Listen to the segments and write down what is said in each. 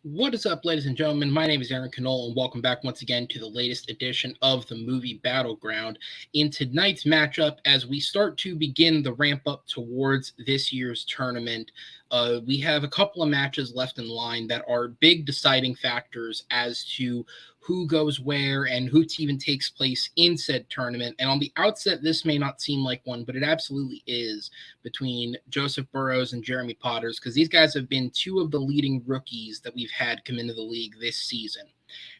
What is up, ladies and gentlemen? My name is Aaron Knoll, and welcome back once again to the latest edition of the movie Battleground. In tonight's matchup, as we start to begin the ramp up towards this year's tournament, we have a couple of matches left in line that are big deciding factors as to who goes where and who even takes place in said tournament. And on the outset, this may not seem like one, but it absolutely is, between Joseph Boros and Jeremy Potters, because these guys have been two of the leading rookies that we've had come into the league this season.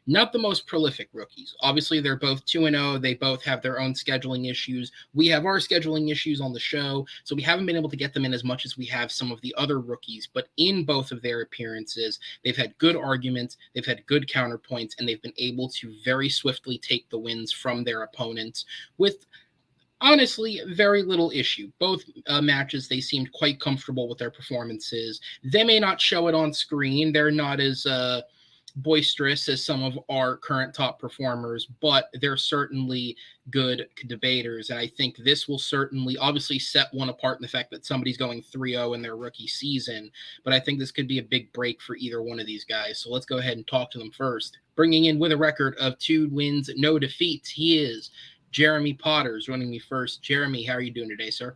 Not the most prolific rookies. Obviously, they're both 2-0. They both have their own scheduling issues. We have our scheduling issues on the show, so we haven't been able to get them in as much as we have some of the other rookies. But in both of their appearances, they've had good arguments, they've had good counterpoints, and they've been able to very swiftly take the wins from their opponents with, honestly, very little issue. Both matches, they seemed quite comfortable with their performances. They may not show it on screen. They're not as boisterous as some of our current top performers, but they're certainly good debaters. And I think this will certainly obviously set one apart in the fact that somebody's going 3-0 in their rookie season. But I think this could be a big break for either one of these guys. So let's go ahead and talk to them first. Bringing in with a record of 2 wins, no defeats, he is Jeremy Potters. Running me first. Jeremy, how are you doing today, sir?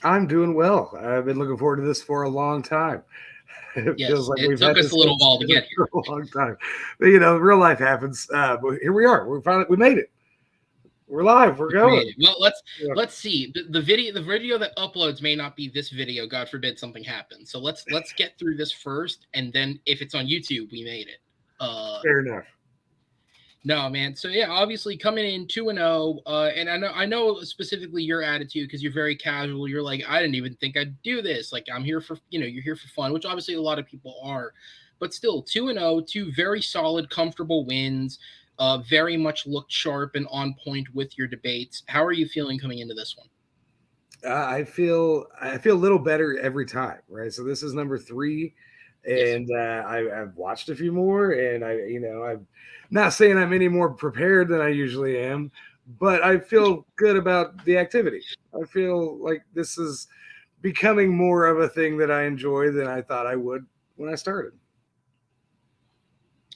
I'm doing well. I've been looking forward to this for a long time. It feels like it took us a little while to get here. For a long time. But, real life happens. But here we are. We made it. We're live. We're going. Well, let's see. The video that uploads may not be this video. God forbid something happens. So let's get through this first, and then if it's on YouTube, we made it. Fair enough. No, man. So yeah, obviously coming in 2-0, and I know specifically your attitude, because you're very casual. You're like, I didn't even think I'd do this. Like, I'm here for, you're here for fun, which obviously a lot of people are, but still 2-0, 2 very solid, comfortable wins. Very much looked sharp and on point with your debates. How are you feeling coming into this one? I feel a little better every time, right? So this is number 3. And I've watched a few more, and I'm not saying I'm any more prepared than I usually am, but I feel good about the activity. I feel like this is becoming more of a thing that I enjoy than I thought I would when I started.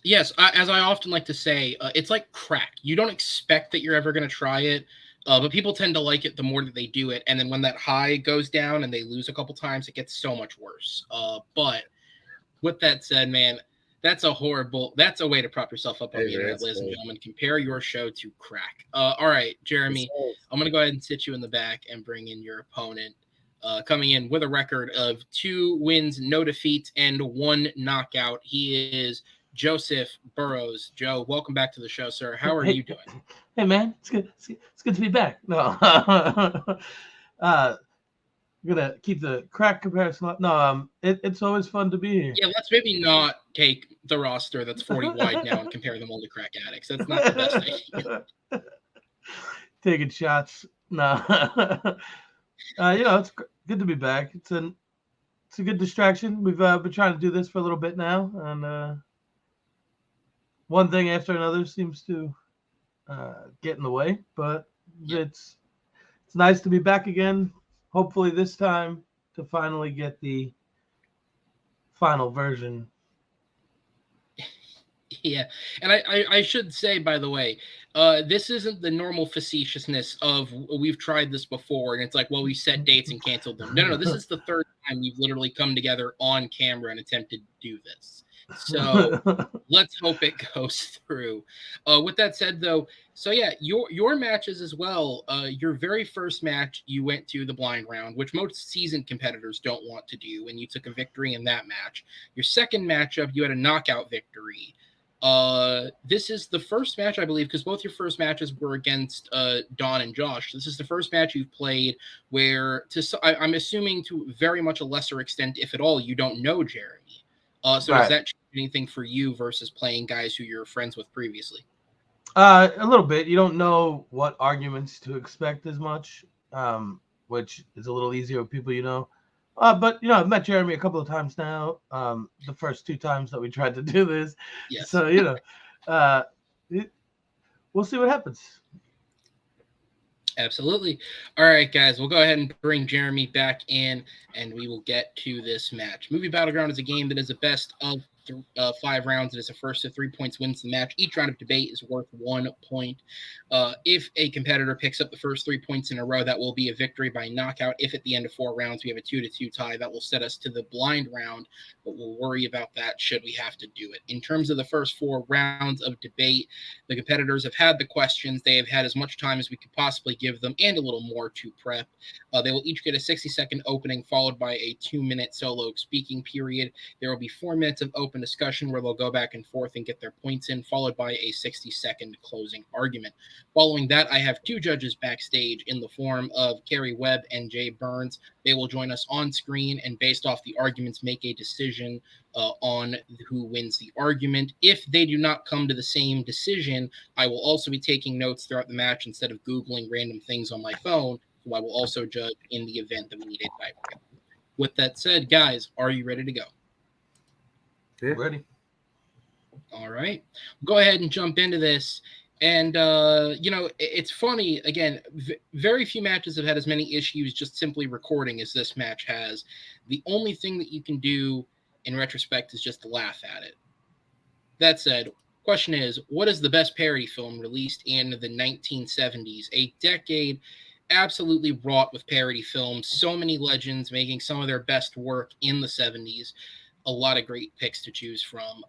Yes, as I often like to say, it's like crack. You don't expect that you're ever going to try it, but people tend to like it the more that they do it. And then when that high goes down and they lose a couple times, it gets so much worse. But with that said, man, that's a way to prop yourself up on the internet, ladies and gentlemen. Compare your show to crack. All right, Jeremy, I'm going to go ahead and sit you in the back and bring in your opponent, coming in with a record of 2 wins, no defeats, and 1 knockout. He is Joseph Boros. Joe, welcome back to the show, sir. How are you doing? Hey, man, it's good. It's good to be back. No, I'm gonna keep the crack comparison. No, it's always fun to be here. Yeah, let's maybe not take the roster that's 40 wide now and compare them all to crack addicts. That's not the best idea. Taking shots. No, it's good to be back. It's a good distraction. We've been trying to do this for a little bit now, and one thing after another seems to get in the way. But it's nice to be back again. Hopefully this time to finally get the final version. Yeah, and I should say, by the way, this isn't the normal facetiousness of we've tried this before, and it's like, well, we set dates and canceled them. No, this is the 3rd time we've literally come together on camera and attempted to do this. So let's hope it goes through. With that said, though, so yeah, your matches as well. Your very first match, you went to the blind round, which most seasoned competitors don't want to do, and you took a victory in that match. Your second matchup, you had a knockout victory. This is the first match, I believe, because both your first matches were against Don and Josh. This is the first match you've played where, I'm assuming to very much a lesser extent, if at all, you don't know Jeremy. So right. Does that change anything for you versus playing guys who you're friends with previously? A little bit. You don't know what arguments to expect as much, which is a little easier with people you know. But I've met Jeremy a couple of times now. The first 2 times that we tried to do this, Yes. so we'll see what happens. Absolutely. All right, guys, we'll go ahead and bring Jeremy back in, and we will get to this match. Movie Battleground is a game that is the best of 5 rounds. It is a first to 3 points wins the match. Each round of debate is worth 1 point. If a competitor picks up the first 3 points in a row, that will be a victory by knockout. If at the end of 4 rounds we have a 2-2 tie, that will set us to the blind round, but we'll worry about that should we have to do it. In terms of the first 4 rounds of debate, the competitors have had the questions. They have had as much time as we could possibly give them and a little more to prep. They will each get a 60-second opening followed by a 2-minute solo speaking period. There will be 4 minutes of open discussion where they'll go back and forth and get their points in, followed by a 60-second closing argument. Following that, I have 2 judges backstage in the form of Carrie Webb and Jay Burns. They will join us on screen and, based off the arguments, make a decision on who wins the argument. If they do not come to the same decision, I will also be taking notes throughout the match instead of Googling random things on my phone. So I will also judge in the event that we need a tiebreaker. With that said, guys, are you ready to go? Yeah. Ready? All right. Go ahead and jump into this. And, it's funny, again, very few matches have had as many issues just simply recording as this match has. The only thing that you can do in retrospect is just laugh at it. That said, question is, what is the best parody film released in the 1970s? A decade absolutely wrought with parody films. So many legends making some of their best work in the 70s. A lot of great picks to choose from.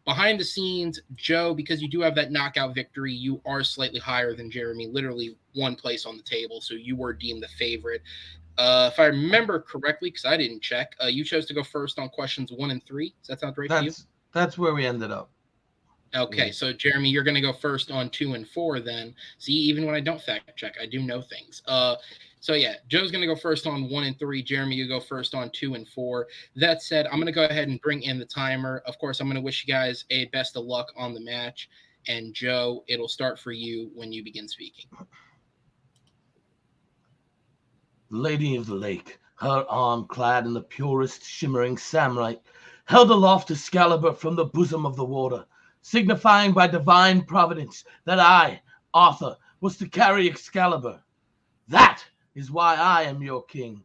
Behind the scenes, Joe, because you do have that knockout victory, you are slightly higher than Jeremy, literally 1 place on the table, so you were deemed the favorite. If I remember correctly, because I didn't check, you chose to go first on questions 1 and 3. Does that sound right to you? That's where we ended up. Okay, so Jeremy, you're going to go first on 2 and 4 then. See, even when I don't fact check, I do know things. So yeah, Joe's going to go first on 1 and 3. Jeremy, you go first on 2 and 4. That said, I'm going to go ahead and bring in the timer. Of course, I'm going to wish you guys a best of luck on the match. And Joe, it'll start for you when you begin speaking. Lady of the Lake, her arm clad in the purest shimmering samite, held aloft Excalibur from the bosom of the water, signifying by divine providence that I, Arthur, was to carry Excalibur. That is why I am your king.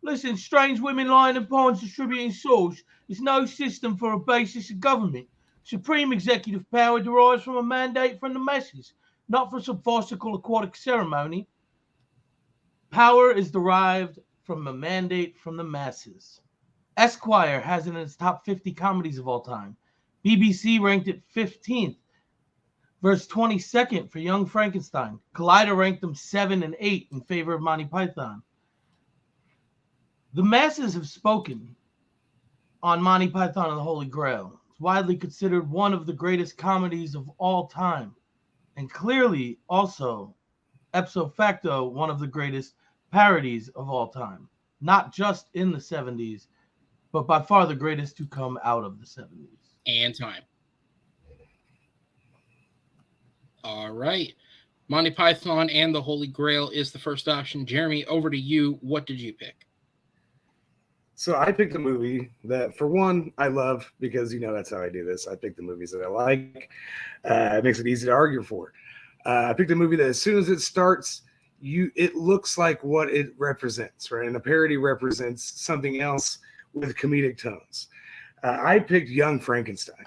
Listen, strange women lying in ponds distributing swords is no system for a basis of government. Supreme executive power derives from a mandate from the masses, not from some farcical aquatic ceremony. Power is derived from a mandate from the masses. Esquire has it in its top 50 comedies of all time. BBC ranked it 15th, verse 22nd for Young Frankenstein. Collider ranked them 7 and 8 in favor of Monty Python. The masses have spoken on Monty Python and the Holy Grail. It's widely considered one of the greatest comedies of all time, and clearly also, ipso facto, one of the greatest parodies of all time. Not just in the 70s, but by far the greatest to come out of the 70s. And time. All right. Monty Python and the Holy Grail is the first option. Jeremy, over to you. What did you pick? So I picked a movie that, for one, I love because, that's how I do this. I pick the movies that I like. It makes it easy to argue for. I picked a movie that as soon as it starts, it looks like what it represents, right? And a parody represents something else with comedic tones. I picked Young Frankenstein.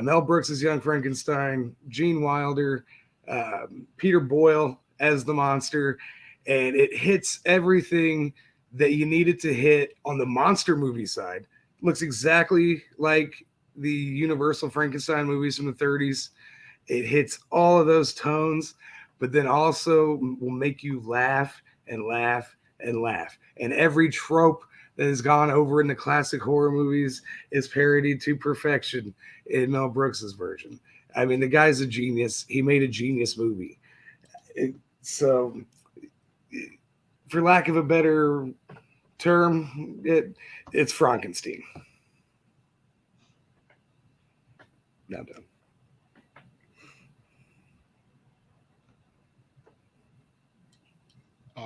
Mel Brooks' Young Frankenstein, Gene Wilder, Peter Boyle as the monster, and it hits everything that you needed to hit on the monster movie side. Looks exactly like the Universal Frankenstein movies from the 30s. It hits all of those tones, but then also will make you laugh and laugh and laugh. And every trope that has gone over in the classic horror movies is parodied to perfection in Mel Brooks's version. I mean, the guy's a genius. He made a genius movie. So, for lack of a better term, it's Frankenstein. Now done.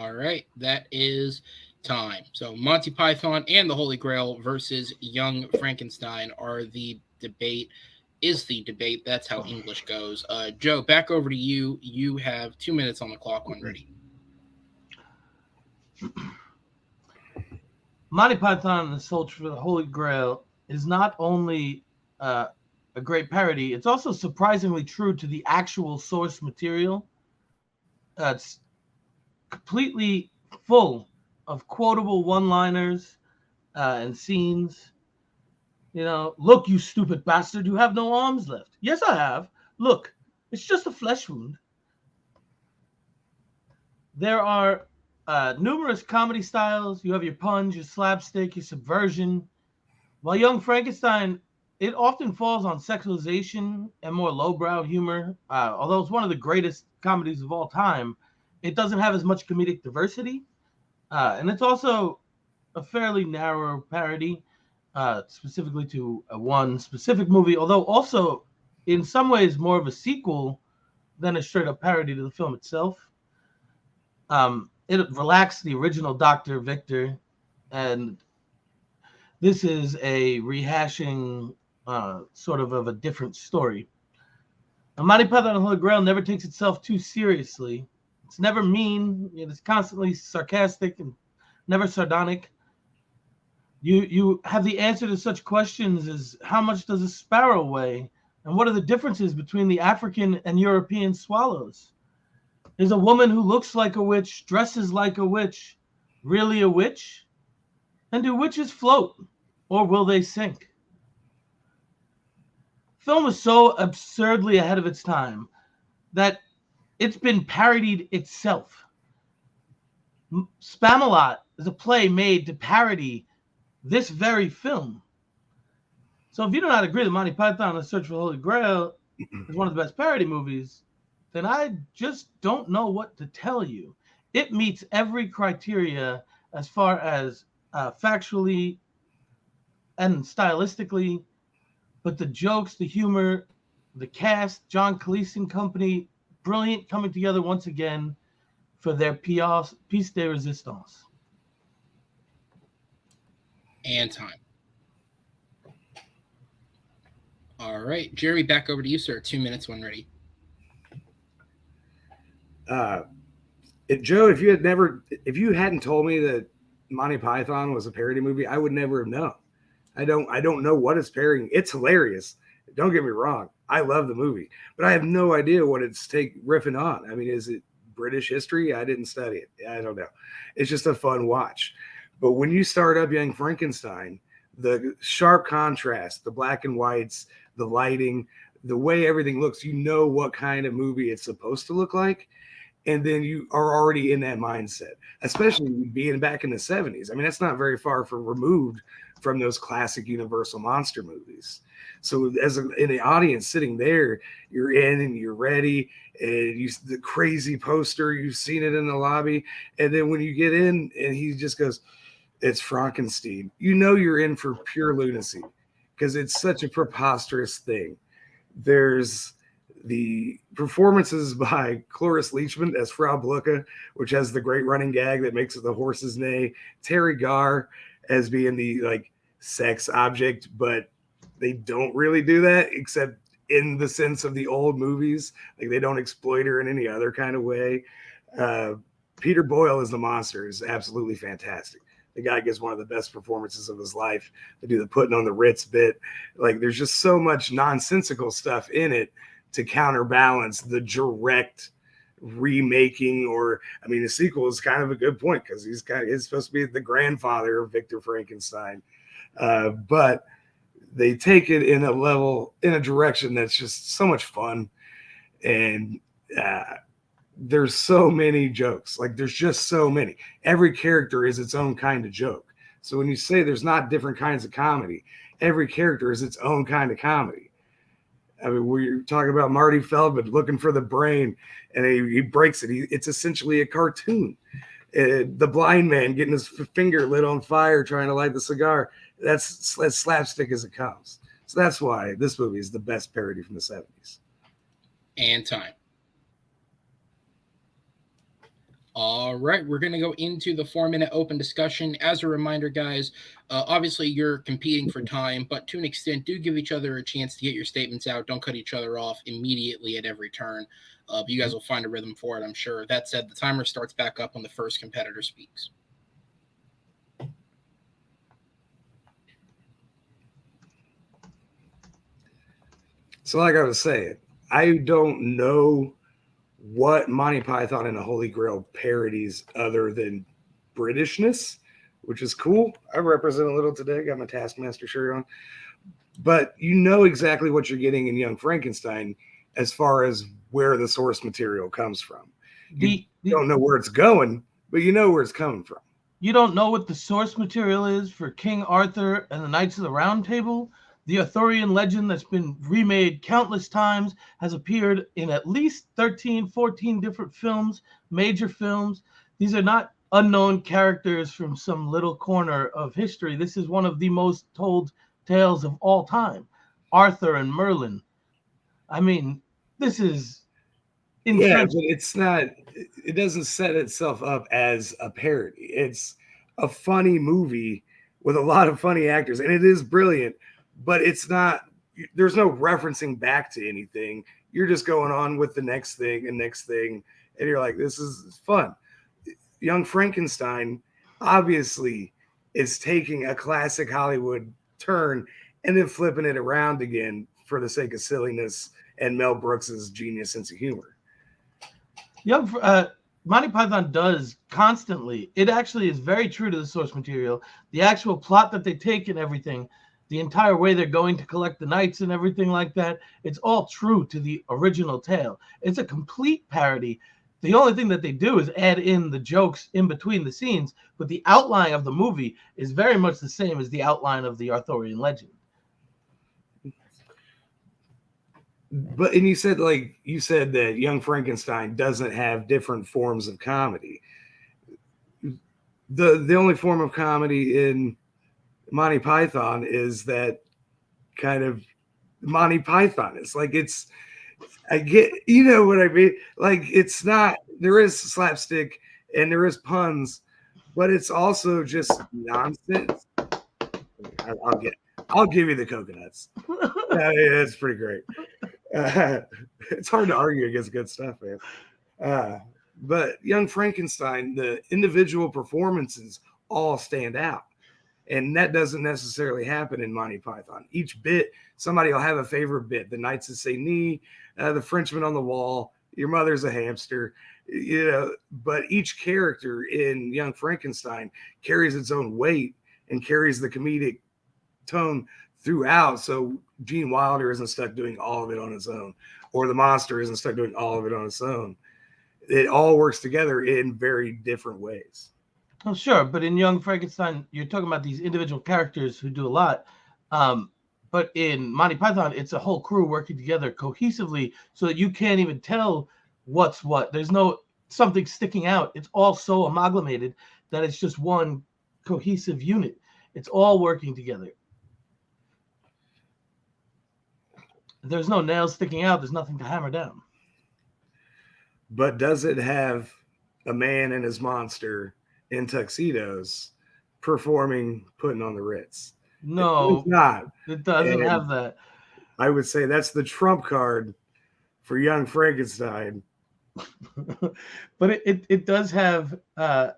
All right, that is time. So Monty Python and the Holy Grail versus Young Frankenstein are the debate. Is the debate. That's how English goes. Joe, back over to you. You have 2 minutes on the clock when ready. Monty Python and the Search for the Holy Grail is not only a great parody, it's also surprisingly true to the actual source material. It's completely full of quotable one-liners and scenes. You know, look, you stupid bastard, you have no arms left. Yes, I have. Look, it's just a flesh wound. There are numerous comedy styles. You have your puns, your slapstick, your subversion. While Young Frankenstein, it often falls on sexualization and more lowbrow humor. Although it's one of the greatest comedies of all time, it doesn't have as much comedic diversity. And it's also a fairly narrow parody, specifically to one specific movie, although also in some ways more of a sequel than a straight up parody to the film itself. It relaxed the original Dr. Victor, and this is a rehashing sort of a different story. Now, Monty Python and the Holy Grail never takes itself too seriously. It's never mean. It's constantly sarcastic and never sardonic. You have the answer to such questions as how much does a sparrow weigh? And what are the differences between the African and European swallows? Is a woman who looks like a witch, dresses like a witch, really a witch? And do witches float, or will they sink? Film is so absurdly ahead of its time that it's been parodied itself. Spamalot is a play made to parody this very film. So if you do not agree that Monty Python and the Search for the Holy Grail is one of the best parody movies, then I just don't know what to tell you. It meets every criteria as far as factually and stylistically, but the jokes, the humor, the cast, John Cleese and company, brilliant, coming together once again for their pièce de résistance. And time. All right, Jerry, back over to you, sir. 2 minutes when ready. Joe, if you hadn't told me that Monty Python was a parody movie, I would never have known. I don't know what it's parodying. It's hilarious. Don't get me wrong. I love the movie, but I have no idea what it's riffing on. I mean, is it British history? I didn't study it. I don't know. It's just a fun watch. But when you start up Young Frankenstein, the sharp contrast, the black and whites, the lighting, the way everything looks, you know what kind of movie it's supposed to look like. And then you are already in that mindset, especially being back in the 70s. I mean, that's not very far removed from those classic Universal monster movies. So in the audience sitting there, you're in and you're ready, and the crazy poster, you've seen it in the lobby. And then when you get in and he just goes, it's Frankenstein, you know you're in for pure lunacy because it's such a preposterous thing. There's the performances by Cloris Leachman as Frau Blucher, which has the great running gag that makes it the horse's neigh. Terry Garr as being the sex object, but they don't really do that except in the sense of the old movies. Like, they don't exploit her in any other kind of way. Peter Boyle as the monster is absolutely fantastic. The guy gives one of the best performances of his life. They do the putting on the Ritz bit. Like, there's just so much nonsensical stuff in it to counterbalance the direct remaking, the sequel is kind of a good point because he's supposed to be the grandfather of Victor Frankenstein. But they take it in a direction that's just so much fun. And there's so many jokes. Like, there's just so many. Every character is its own kind of joke. So when you say there's not different kinds of comedy, every character is its own kind of comedy. I mean, we're talking about Marty Feldman looking for the brain, and he breaks it. It's essentially a cartoon. The blind man getting his finger lit on fire trying to light the cigar. That's as slapstick as it comes. So that's why this movie is the best parody from the 70s. And time. All right, we're going to go into the 4-minute open discussion. As a reminder, guys, obviously you're competing for time, but to an extent, do give each other a chance to get your statements out. Don't cut each other off immediately at every turn. But you guys will find a rhythm for it, I'm sure. That said, the timer starts back up when the first competitor speaks. So like I was saying, I don't know what Monty Python and the Holy Grail parodies other than Britishness, which is cool. I represent a little today, got my Taskmaster shirt on. But you know exactly what you're getting in Young Frankenstein as far as where the source material comes from. You don't know where it's going, but you know where it's coming from. You don't know what the source material is for King Arthur and the Knights of the Round Table? The Arthurian legend that's been remade countless times has appeared in at least 13, 14 different films, major films. These are not unknown characters from some little corner of history. This is one of the most told tales of all time. Arthur and Merlin. I mean, this is entrenched. Yeah, but it's not, it doesn't set itself up as a parody. It's a funny movie with a lot of funny actors, and it is brilliant. But it's not, there's no referencing back to anything. You're just going on with the next thing and next thing. And you're like, this is fun. Young Frankenstein obviously is taking a classic Hollywood turn and then flipping it around again for the sake of silliness and Mel Brooks's genius sense of humor. Monty Python does constantly. It actually is very true to the source material. The actual plot that they take and everything, the entire way they're going to collect the knights and everything like that, it's all true to the original tale. It's a complete parody. The only thing that they do is add in the jokes in between the scenes, but the outline of the movie is very much the same as the outline of the Arthurian legend. But and you said that Young Frankenstein doesn't have different forms of comedy. The only form of comedy in Monty Python is that kind of Monty Python. It's like I get, you know what I mean? Like it's not, there is slapstick and there is puns, but it's also just nonsense. I'll give you the coconuts. Yeah, it's pretty great. It's hard to argue against good stuff, man. But Young Frankenstein, the individual performances all stand out. And that doesn't necessarily happen in Monty Python. Each bit, somebody will have a favorite bit. The Knights of St. Denis, the Frenchman on the Wall, your mother's a hamster, you know. But each character in Young Frankenstein carries its own weight and carries the comedic tone throughout. So Gene Wilder isn't stuck doing all of it on his own, or the monster isn't stuck doing all of it on its own. It all works together in very different ways. Oh, sure. But in Young Frankenstein, you're talking about these individual characters who do a lot. But in Monty Python, it's a whole crew working together cohesively so that you can't even tell what's what. There's no something sticking out. It's all so amalgamated that it's just one cohesive unit. It's all working together. There's no nails sticking out. There's nothing to hammer down. But does it have a man and his monster in tuxedos performing Putting on the Ritz? No, it's not. It doesn't have that. I would say that's the trump card for Young Frankenstein. But it does have a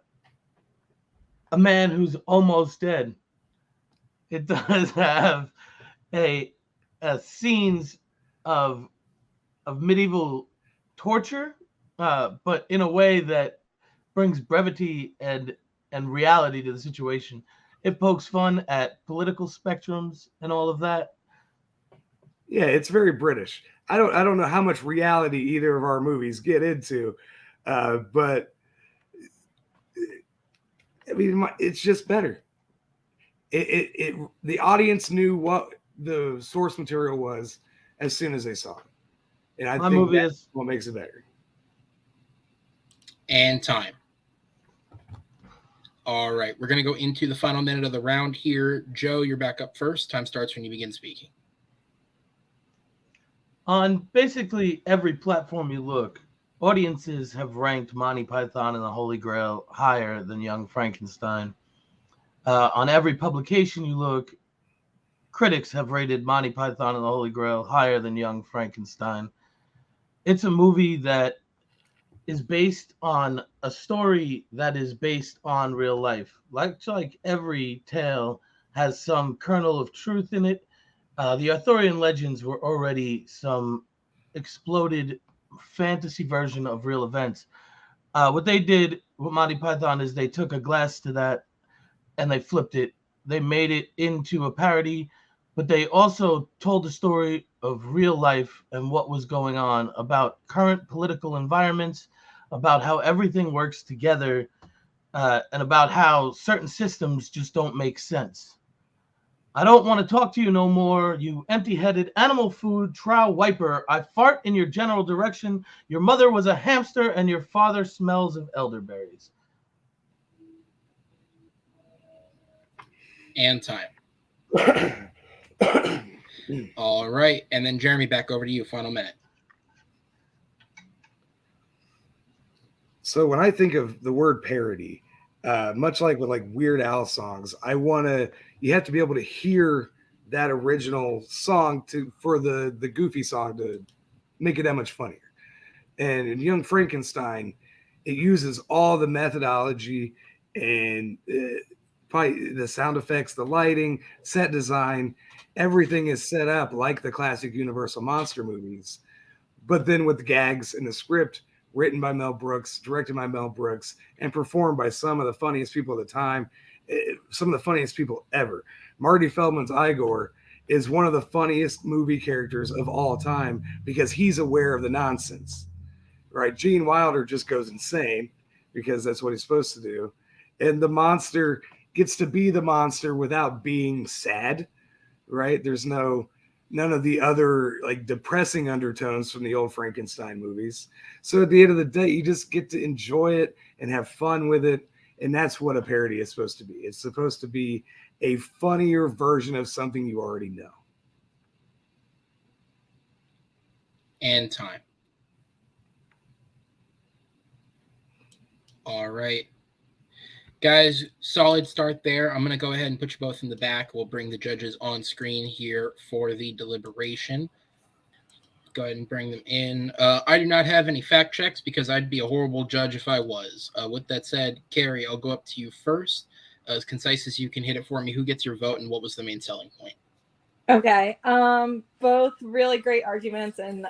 man who's almost dead. It does have a scenes of medieval torture, but in a way that brings brevity and reality to the situation. It pokes fun at political spectrums and all of that. Yeah, it's very British. I don't know how much reality either of our movies get into, but I mean, it's just better. The audience knew what the source material was as soon as they saw it, and I think that's what makes it better. And time. All right, we're going to go into the final minute of the round here. Joe, you're back up first. Time starts when you begin speaking. On basically every platform you look, audiences have ranked Monty Python and the Holy Grail higher than Young Frankenstein. On every publication you look, critics have rated Monty Python and the Holy Grail higher than Young Frankenstein. It's a movie that is based on a story that is based on real life. Like every tale has some kernel of truth in it. The Arthurian legends were already some exploded fantasy version of real events. What they did with Monty Python is they took a glass to that and they flipped it. They made it into a parody, but they also told the story of real life and what was going on about current political environments, about how everything works together, and about how certain systems just don't make sense. I don't want to talk to you no more, you empty-headed animal food trow wiper. I fart in your general direction. Your mother was a hamster and your father smells of elderberries. And time. All right. And then Jeremy, back over to you. Final minute. So when I think of the word parody, much like with like Weird Al songs, you have to be able to hear that original song for the goofy song to make it that much funnier. And in Young Frankenstein, it uses all the methodology and probably the sound effects, the lighting, set design, everything is set up like the classic Universal monster movies. But then with the gags and the script written by Mel Brooks, directed by Mel Brooks, and performed by some of the funniest people at the time, some of the funniest people ever. Marty Feldman's Igor is one of the funniest movie characters of all time because he's aware of the nonsense, right? Gene Wilder just goes insane because that's what he's supposed to do. And the monster gets to be the monster without being sad, right? There's none of the other like depressing undertones from the old Frankenstein movies. So at the end of the day, you just get to enjoy it and have fun with it. And that's what a parody is supposed to be. It's supposed to be a funnier version of something you already know. And time. All right. Guys, solid start there. I'm going to go ahead and put you both in the back. We'll bring the judges on screen here for the deliberation. Go ahead and bring them in. I do not have any fact checks because I'd be a horrible judge if I was. With that said, Carrie, I'll go up to you first. As concise as you can hit it for me. Who gets your vote and what was the main selling point? Okay. Both really great arguments. And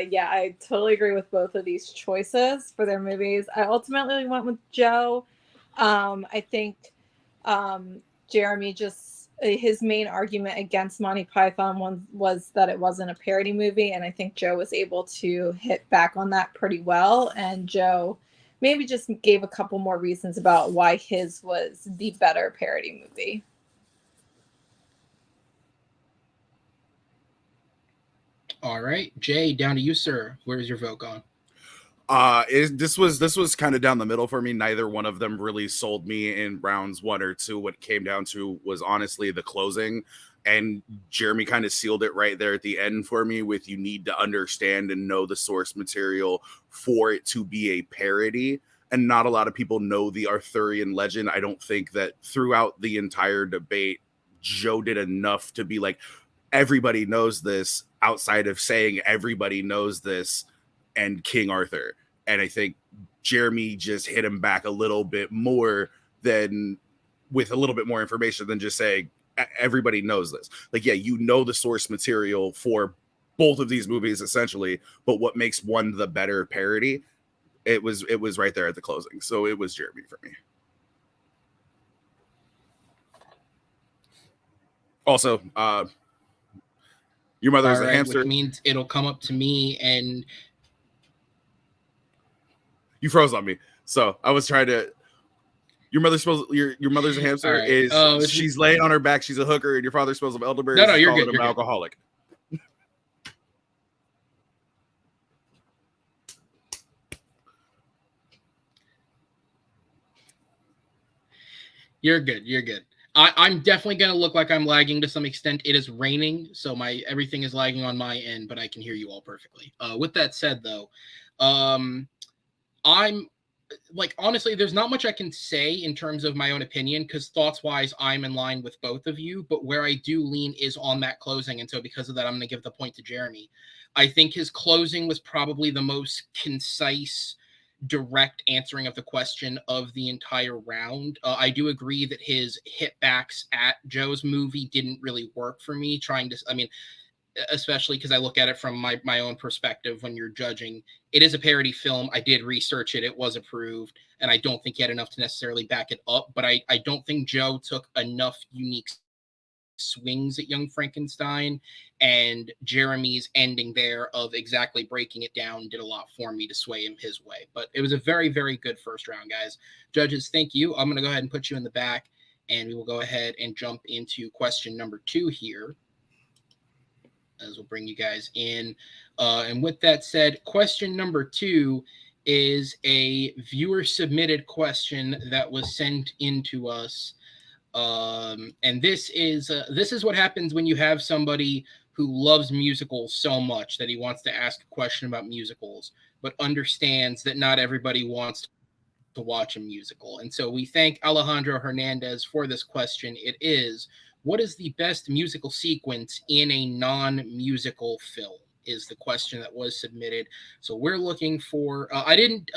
yeah, I totally agree with both of these choices for their movies. I ultimately went with Joe. I think Jeremy his main argument against Monty Python was that it wasn't a parody movie, and I think Joe was able to hit back on that pretty well, and Joe maybe just gave a couple more reasons about why his was the better parody movie. All right, Jay, down to you, sir. Where's your vote gone? This was kind of down the middle for me. Neither one of them really sold me in rounds 1 or 2. What it came down to was honestly the closing, and Jeremy kind of sealed it right there at the end for me with you need to understand and know the source material for it to be a parody. And not a lot of people know the Arthurian legend. I don't think that throughout the entire debate, Joe did enough to be like, everybody knows this, outside of saying everybody knows this and King Arthur. And I think Jeremy just hit him back a little bit more than with a little bit more information than just saying everybody knows this. Like, yeah, you know the source material for both of these movies essentially, but what makes one the better parody? It was right there at the closing. So it was Jeremy for me. Also, your mother's a hamster. Which means it'll come up to me and you froze on me. So I was trying to. Your mother's a hamster. Right. She's laying on her back. She's a hooker, and your father smells of elderberries. No, you're good. You're an alcoholic. You're good. You're good. I'm definitely going to look like I'm lagging to some extent. It is raining, so everything is lagging on my end, but I can hear you all perfectly. With that said, though, I'm like, honestly, there's not much I can say in terms of my own opinion, because thoughts wise, I'm in line with both of you. But where I do lean is on that closing. And so because of that, I'm going to give the point to Jeremy. I think his closing was probably the most concise, direct answering of the question of the entire round. I do agree that his hitbacks at Joe's movie didn't really work for me. Especially because I look at it from my own perspective when you're judging. It is a parody film. I did research it. It was approved, and I don't think he had enough to necessarily back it up. But I don't think Joe took enough unique swings at Young Frankenstein, and Jeremy's ending there of exactly breaking it down did a lot for me to sway him his way. But it was a very, very good first round, guys. Judges, thank you. I'm going to go ahead and put you in the back, and we will go ahead and jump into question number 2 here, as we'll bring you guys in. And with that said, question number 2 is a viewer submitted question that was sent into us. And this is what happens when you have somebody who loves musicals so much that he wants to ask a question about musicals, but understands that not everybody wants to watch a musical. And so we thank Alejandro Hernandez for this question. It is, what is the best musical sequence in a non-musical film? Is the question that was submitted. So we're looking for, I didn't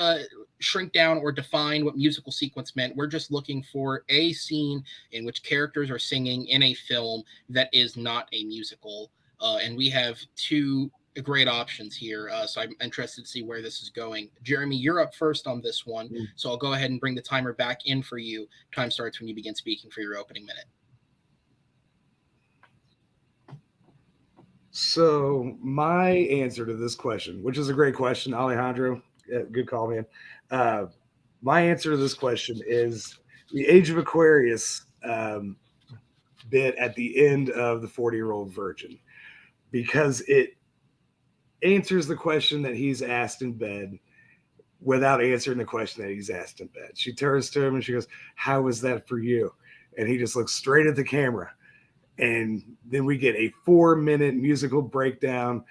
shrink down or define what musical sequence meant. We're just looking for a scene in which characters are singing in a film that is not a musical. And we have 2 great options here. So I'm interested to see where this is going. Jeremy, you're up first on this one. So I'll go ahead and bring the timer back in for you. Time starts when you begin speaking for your opening minute. So my answer to this question, which is a great question, Alejandro, good call, man. My answer to this question is the Age of Aquarius bit at the end of the 40-Year-Old Virgin, because it answers the question that he's asked in bed without answering the question that he's asked in bed. She turns to him and she goes, "How was that for you?" And he just looks straight at the camera. And then we get a 4-minute musical breakdown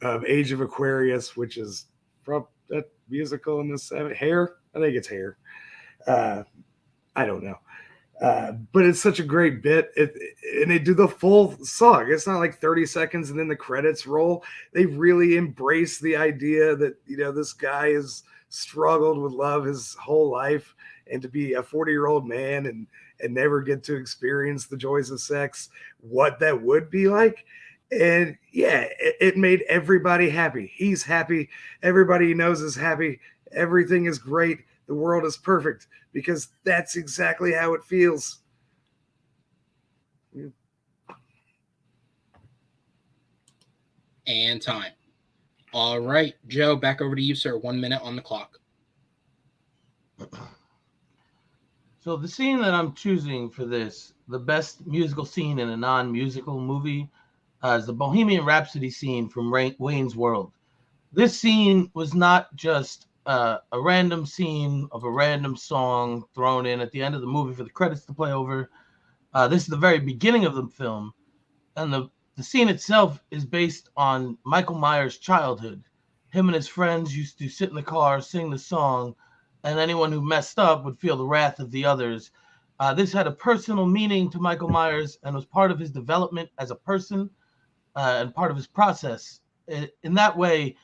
of Age of Aquarius, which is from that musical in the 70s. Hair? I think it's Hair. I don't know. But it's such a great bit. And they do the full song. It's not like 30 seconds and then the credits roll. They really embrace the idea that, this guy has struggled with love his whole life, and to be a 40-year-old man and never get to experience the joys of sex, what that would be like. And yeah, it made everybody happy. He's happy. Everybody he knows is happy. Everything is great. The world is perfect, because that's exactly how it feels. And time. All right, Joe, back over to you, sir. 1 minute on the clock. So the scene that I'm choosing for this, the best musical scene in a non-musical movie, is the Bohemian Rhapsody scene from Wayne's World. This scene was not just a random scene of a random song thrown in at the end of the movie for the credits to play over. This is the very beginning of the film, and the scene itself is based on Michael Myers' childhood. Him and his friends used to sit in the car, sing the song, and anyone who messed up would feel the wrath of the others. This had a personal meaning to Michael Myers and was part of his development as a person and part of his process. In that way,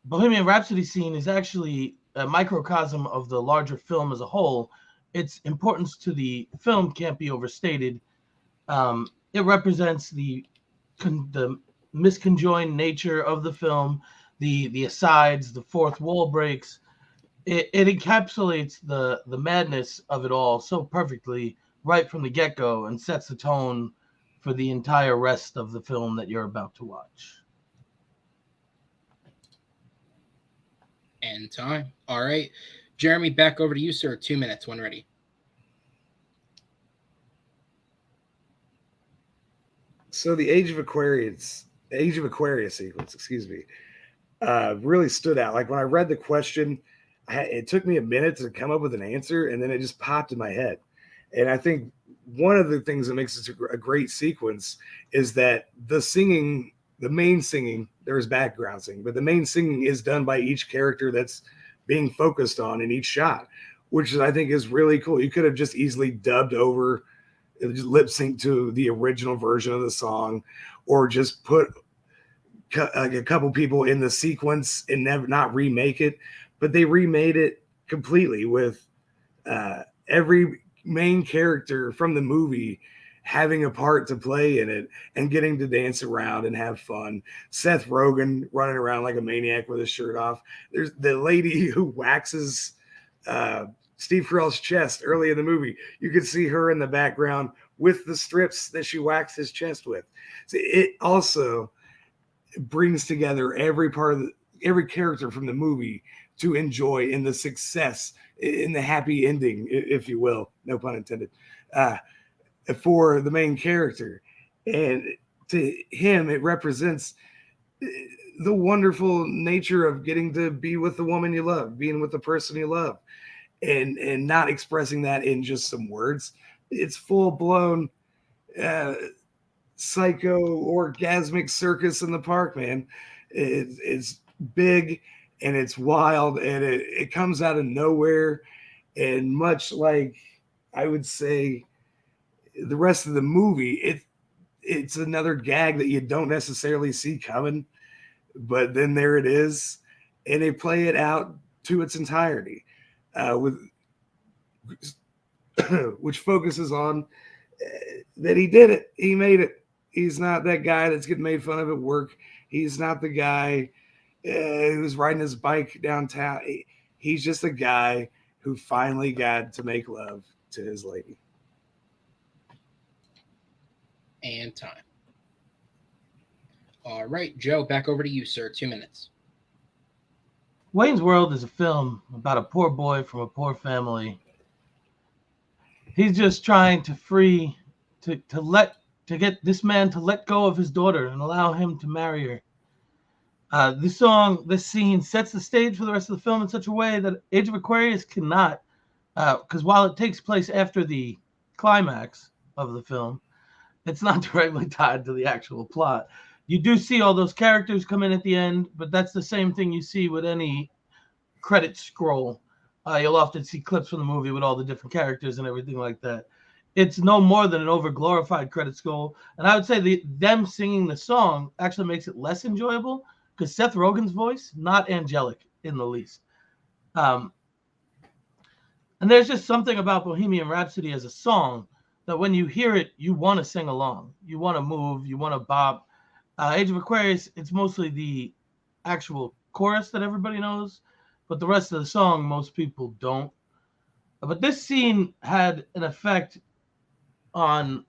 Bohemian Rhapsody scene is actually a microcosm of the larger film as a whole. Its importance to the film can't be overstated. It represents the misconjoined nature of the film, the asides, the fourth wall breaks. It encapsulates the madness of it all so perfectly right from the get-go, and sets the tone for the entire rest of the film that you're about to watch. And time. All right. Jeremy, back over to you, sir. 2 minutes when ready. So the Age of Aquarius sequence, really stood out. Like when I read the question, it took me a minute to come up with an answer, and then it just popped in my head. And I think one of the things that makes it a great sequence is that the main singing, there is background singing, but the main singing is done by each character that's being focused on in each shot, which I think is really cool. You could have just easily dubbed over, just lip sync to the original version of the song, or just put a couple people in the sequence and never not remake it. But they remade it completely with every main character from the movie having a part to play in it and getting to dance around and have fun. Seth Rogen running around like a maniac with his shirt off. There's the lady who waxes Steve Carell's chest early in the movie. You could see her in the background with the strips that she waxed his chest with. So it also brings together every part of every character from the movie to enjoy in the success, in the happy ending, if you will, no pun intended, for the main character. And to him, it represents the wonderful nature of getting to be with the woman you love, being with the person you love, and not expressing that in just some words. It's full-blown psycho orgasmic circus in the park, man. It's big and it's wild, and it comes out of nowhere. And much like, I would say, the rest of the movie, it's another gag that you don't necessarily see coming, but then there it is, and they play it out to its entirety, with which focuses on that he did it. He made it. He's not that guy that's getting made fun of at work. He's not the guy who's riding his bike downtown. He's just a guy who finally got to make love to his lady. And time. All right, Joe, back over to you, sir. 2 minutes. Wayne's World is a film about a poor boy from a poor family. He's just trying to get this man to let go of his daughter and allow him to marry her. This scene sets the stage for the rest of the film in such a way that Age of Aquarius cannot, because while it takes place after the climax of the film, it's not directly tied to the actual plot. You do see all those characters come in at the end, but that's the same thing you see with any credit scroll. You'll often see clips from the movie with all the different characters and everything like that. It's no more than an over-glorified credit scroll. And I would say them singing the song actually makes it less enjoyable, because Seth Rogen's voice, not angelic in the least. And there's just something about Bohemian Rhapsody as a song that when you hear it, you want to sing along. You want to move. You want to bop. Age of Aquarius, it's mostly the actual chorus that everybody knows, but the rest of the song, most people don't. But this scene had an effect on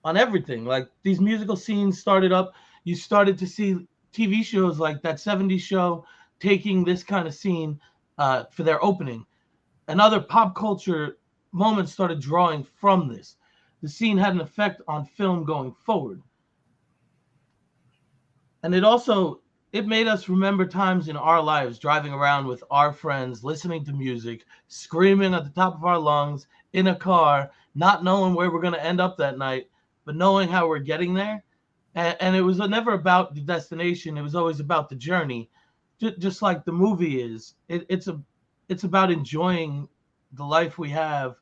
everything. Like, these musical scenes started up. You started to see TV shows like that 70s show taking this kind of scene for their opening. And other pop culture moments started drawing from this. The scene had an effect on film going forward. And it made us remember times in our lives driving around with our friends, listening to music, screaming at the top of our lungs in a car, not knowing where we're going to end up that night, but knowing how we're getting there. And it was never about the destination. It was always about the journey, just like the movie is. It's about enjoying the life we have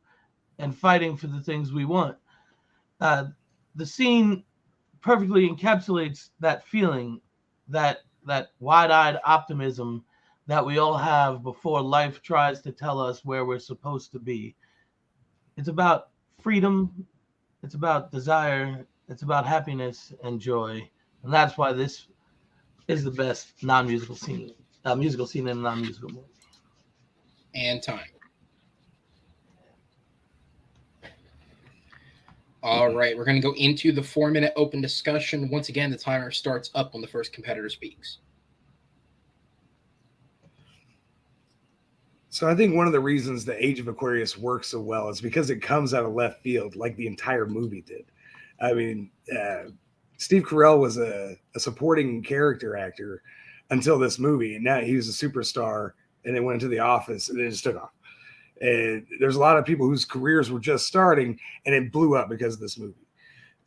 and fighting for the things we want. The scene perfectly encapsulates that feeling, that wide-eyed optimism that we all have before life tries to tell us where we're supposed to be. It's about freedom. It's about desire. It's about happiness and joy. And that's why this is the best musical scene in a non-musical movie. And time. All right, we're going to go into the 4-minute open discussion. Once again, the timer starts up when the first competitor speaks. So I think one of the reasons the Age of Aquarius works so well is because it comes out of left field, like the entire movie did. I mean, Steve Carell was a supporting character actor until this movie, and now he was a superstar, and then went into The Office, and it just took off. And there's a lot of people whose careers were just starting, and it blew up because of this movie.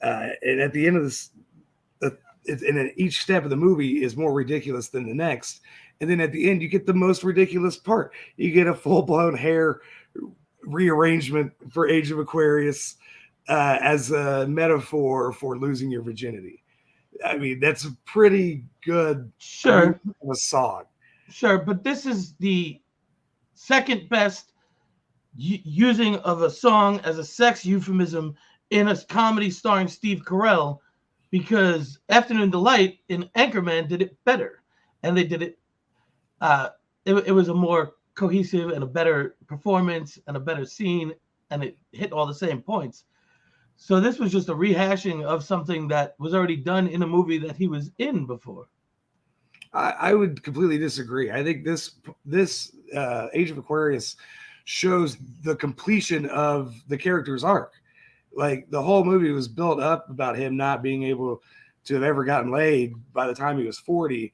And at the end of this, and each step of the movie is more ridiculous than the next. And then at the end, you get the most ridiculous part. You get a full-blown hair rearrangement for Age of Aquarius as a metaphor for losing your virginity. I mean, that's a pretty good Sure, of a song. sure, but this is the second best using of a song as a sex euphemism in a comedy starring Steve Carell, because Afternoon Delight in Anchorman did it better, and they did it. It was a more cohesive and a better performance and a better scene, and it hit all the same points. So this was just a rehashing of something that was already done in a movie that he was in before. I would completely disagree. I think this Age of Aquarius shows the completion of the character's arc. Like the whole movie was built up about him not being able to have ever gotten laid by the time he was 40.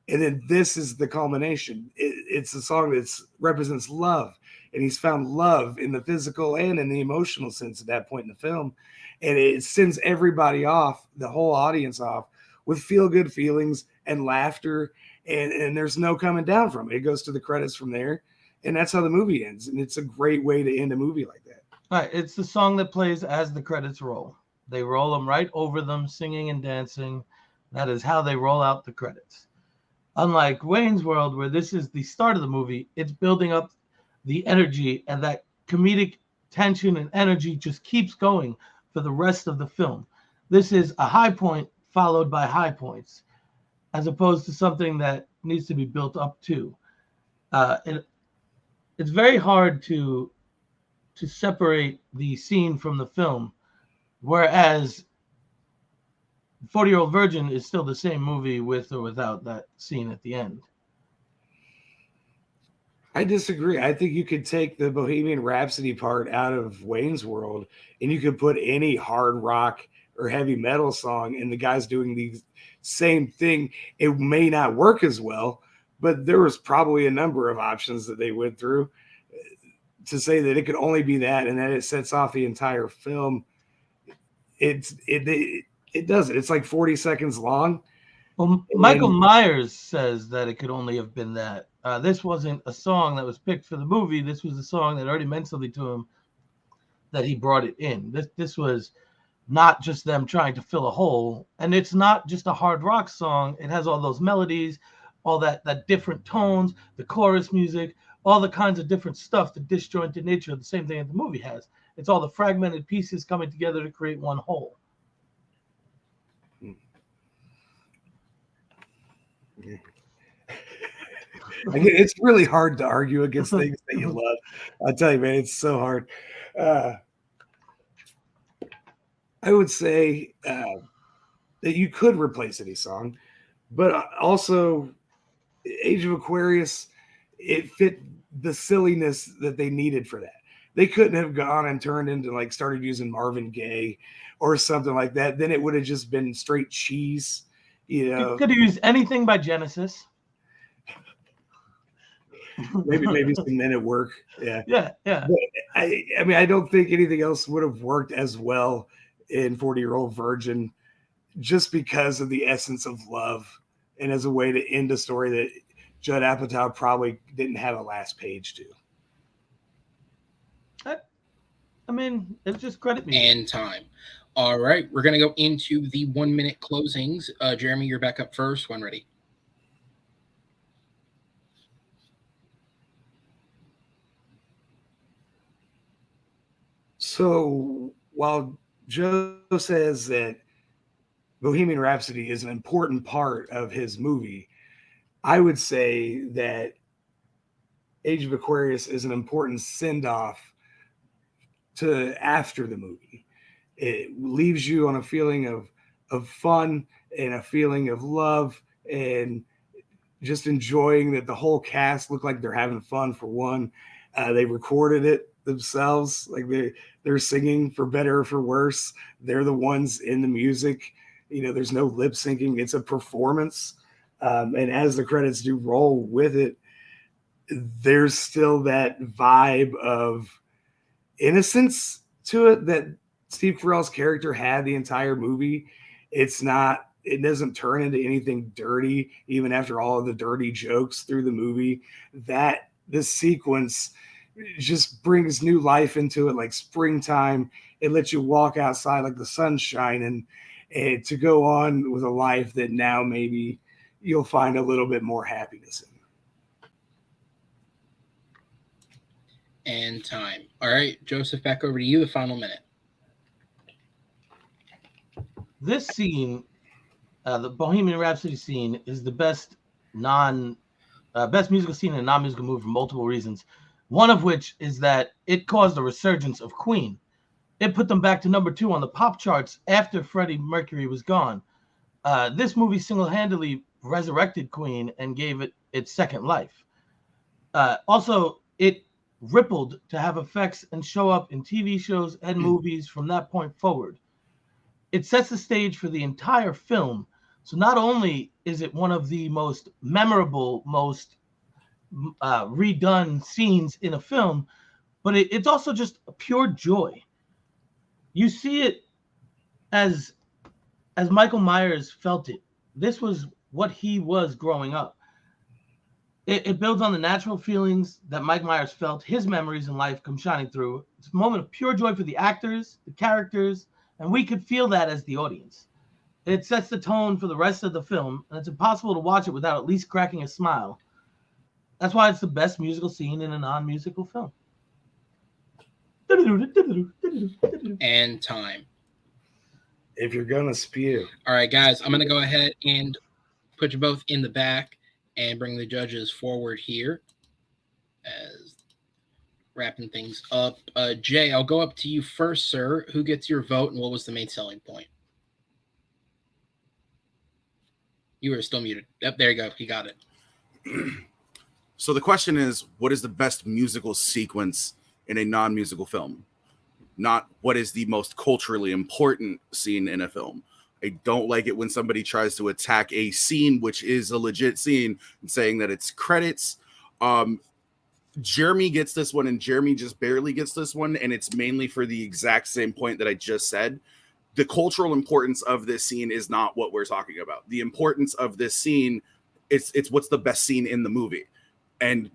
And then this is the culmination. It's a song that represents love. And he's found love in the physical and in the emotional sense at that point in the film. And it sends everybody off, the whole audience off, with feel-good feelings and laughter. And there's no coming down from it. It goes to the credits from there. And that's how the movie ends. And it's a great way to end a movie like that. All right, it's the song that plays as the credits roll. They roll them right over them, singing and dancing. That is how they roll out the credits. Unlike Wayne's World, where this is the start of the movie, it's building up the energy, and that comedic tension and energy just keeps going for the rest of the film. This is a high point followed by high points, as opposed to something that needs to be built up to. It's very hard to separate the scene from the film, whereas 40-Year-Old Virgin is still the same movie with or without that scene at the end. I disagree. I think you could take the Bohemian Rhapsody part out of Wayne's World and you could put any hard rock or heavy metal song and the guy's doing the same thing. It may not work as well, but there was probably a number of options that they went through to say that it could only be that and that it sets off the entire film. It doesn't. It's like 40 seconds long. Well, Michael Myers says that it could only have been that. This wasn't a song that was picked for the movie. This was a song that already meant something to him, that he brought it in. This was not just them trying to fill a hole. And it's not just a hard rock song. It has all those melodies, all that different tones, the chorus music, all the kinds of different stuff, the disjointed nature of the same thing that the movie has. It's all the fragmented pieces coming together to create one whole. Yeah. It's really hard to argue against things that you love. I'll tell you, man, it's so hard. I would say that you could replace any song, but also Age of Aquarius, it fit the silliness that they needed for that. They couldn't have gone and turned into like started using Marvin Gaye or something like that. Then it would have just been straight cheese. You know, could have used anything by Genesis. maybe some Men at Work. Yeah. But I mean, I don't think anything else would have worked as well in 40-Year-Old Virgin, just because of the essence of love and as a way to end a story that Judd Apatow probably didn't have a last page to. I mean, it's just credit me. And time. All right, we're going to go into the 1 minute closings. Jeremy, you're back up first when ready. So while Joe says that Bohemian Rhapsody is an important part of his movie, I would say that Age of Aquarius is an important send-off to after the movie. It leaves you on a feeling of fun and a feeling of love and just enjoying that the whole cast look like they're having fun for one. They recorded it themselves. Like they're singing for better or for worse. They're the ones in the music. You know, there's no lip syncing. It's a performance. And as the credits do roll with it, there's still that vibe of innocence to it that Steve Carell's character had the entire movie. It's not it doesn't turn into anything dirty, even after all of the dirty jokes through the movie. That this sequence just brings new life into it, like springtime. It lets you walk outside like the sun's shining, and to go on with a life that now maybe you'll find a little bit more happiness in. And time. All right, Joseph, back over to you, the final minute. This scene, the Bohemian Rhapsody scene, is the best musical scene in a non-musical movie for multiple reasons. One of which is that it caused a resurgence of Queen. It put them back to number 2 on the pop charts after Freddie Mercury was gone. This movie single-handedly resurrected Queen and gave it its second life. Also, it rippled to have effects and show up in TV shows and movies from that point forward. It sets the stage for the entire film. So not only is it one of the most memorable, most redone scenes in a film, but it's also just a pure joy. You see it as Michael Myers felt it. This was what he was growing up. It builds on the natural feelings that Mike Myers felt. His memories in life come shining through. It's a moment of pure joy for the actors, the characters, and we could feel that as the audience. It sets the tone for the rest of the film, and it's impossible to watch it without at least cracking a smile. That's why it's the best musical scene in a non-musical film. And time. If you're gonna spew. All right, guys, I'm going to go ahead and put you both in the back and bring the judges forward here as wrapping things up. Jay, I'll go up to you first, sir. Who gets your vote, and what was the main selling point? You were still muted. Yep, there you go. You got it. So the question is, what is the best musical sequence in a non-musical film? Not what is the most culturally important scene in a film. I don't like it when somebody tries to attack a scene, which is a legit scene, and saying that it's credits. Jeremy gets this one, and Jeremy just barely gets this one, and it's mainly for the exact same point that I just said. The cultural importance of this scene is not what we're talking about. The importance of this scene, it's what's the best scene in the movie. And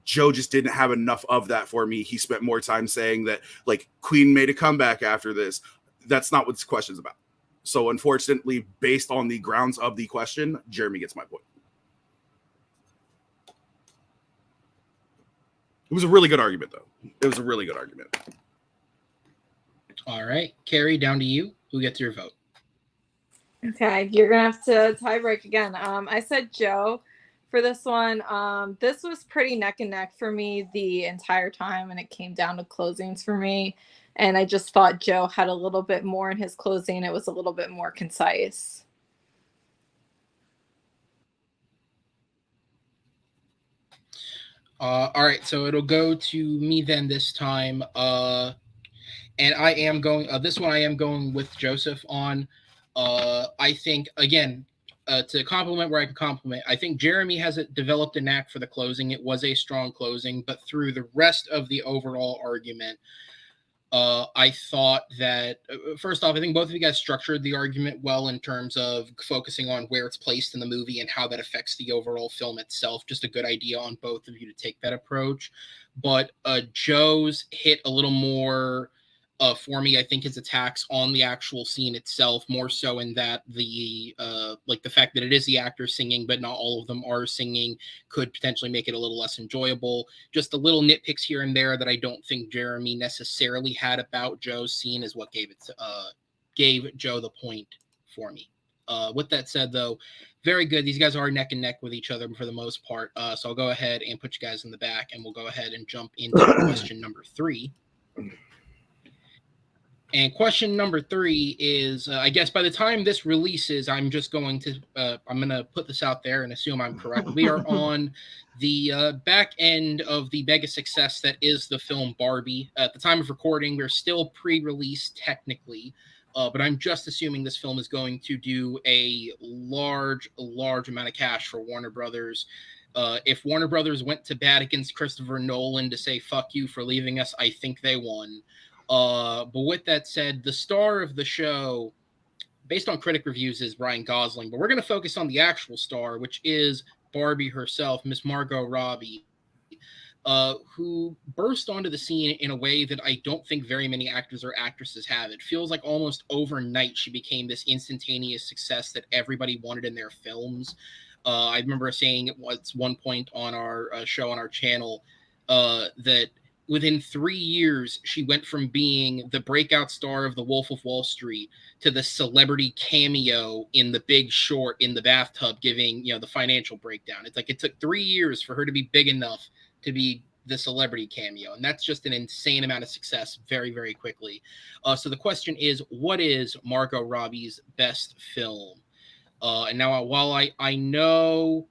Joe just didn't have enough of that for me. He spent more time saying that, like, Queen made a comeback after this. That's not what this question's about. So, unfortunately, based on the grounds of the question, Jeremy gets my point. It was a really good argument, though. It was a really good argument. All right. Carrie, down to you. Who gets your vote? Okay, you're going to have to tie break again. I said Joe for this one. This was pretty neck and neck for me the entire time, and it came down to closings for me. And I just thought Joe had a little bit more in his closing. It was a little bit more concise. All right, so it'll go to me then this time. And I am going, this one I am going with Joseph on. I think, again, to compliment where I can compliment, I think Jeremy has developed a knack for the closing. It was a strong closing, but through the rest of the overall argument, I thought that, first off, I think both of you guys structured the argument well in terms of focusing on where it's placed in the movie and how that affects the overall film itself. Just a good idea on both of you to take that approach. But Joe's hit a little more for me. I think his attacks on the actual scene itself, more so in that the like the fact that it is the actor singing, but not all of them are singing, could potentially make it a little less enjoyable. Just the little nitpicks here and there that I don't think Jeremy necessarily had about Joe's scene is what gave Joe the point for me. With that said, though, very good. These guys are neck and neck with each other for the most part. So I'll go ahead and put you guys in the back, and we'll go ahead and jump into question number 3. And question number 3 is, I guess by the time this releases, I'm just going to, I'm going to put this out there and assume I'm correct. We are on the back end of the mega success that is the film Barbie. At the time of recording, we're still pre-release technically, but I'm just assuming this film is going to do a large amount of cash for Warner Brothers. If Warner Brothers went to bat against Christopher Nolan to say, fuck you for leaving us, I think they won. But with that said, the star of the show, based on critic reviews, is Ryan Gosling. But we're going to focus on the actual star, which is Barbie herself, Miss Margot Robbie, who burst onto the scene in a way that I don't think very many actors or actresses have. It feels like almost overnight she became this instantaneous success that everybody wanted in their films. I remember saying at one point on our show on our channel that within 3 years, she went from being the breakout star of The Wolf of Wall Street to the celebrity cameo in The Big Short in the bathtub, giving, the financial breakdown. It's like it took 3 years for her to be big enough to be the celebrity cameo. And that's just an insane amount of success very, very quickly. So the question is, what is Margot Robbie's best film? And now, while I know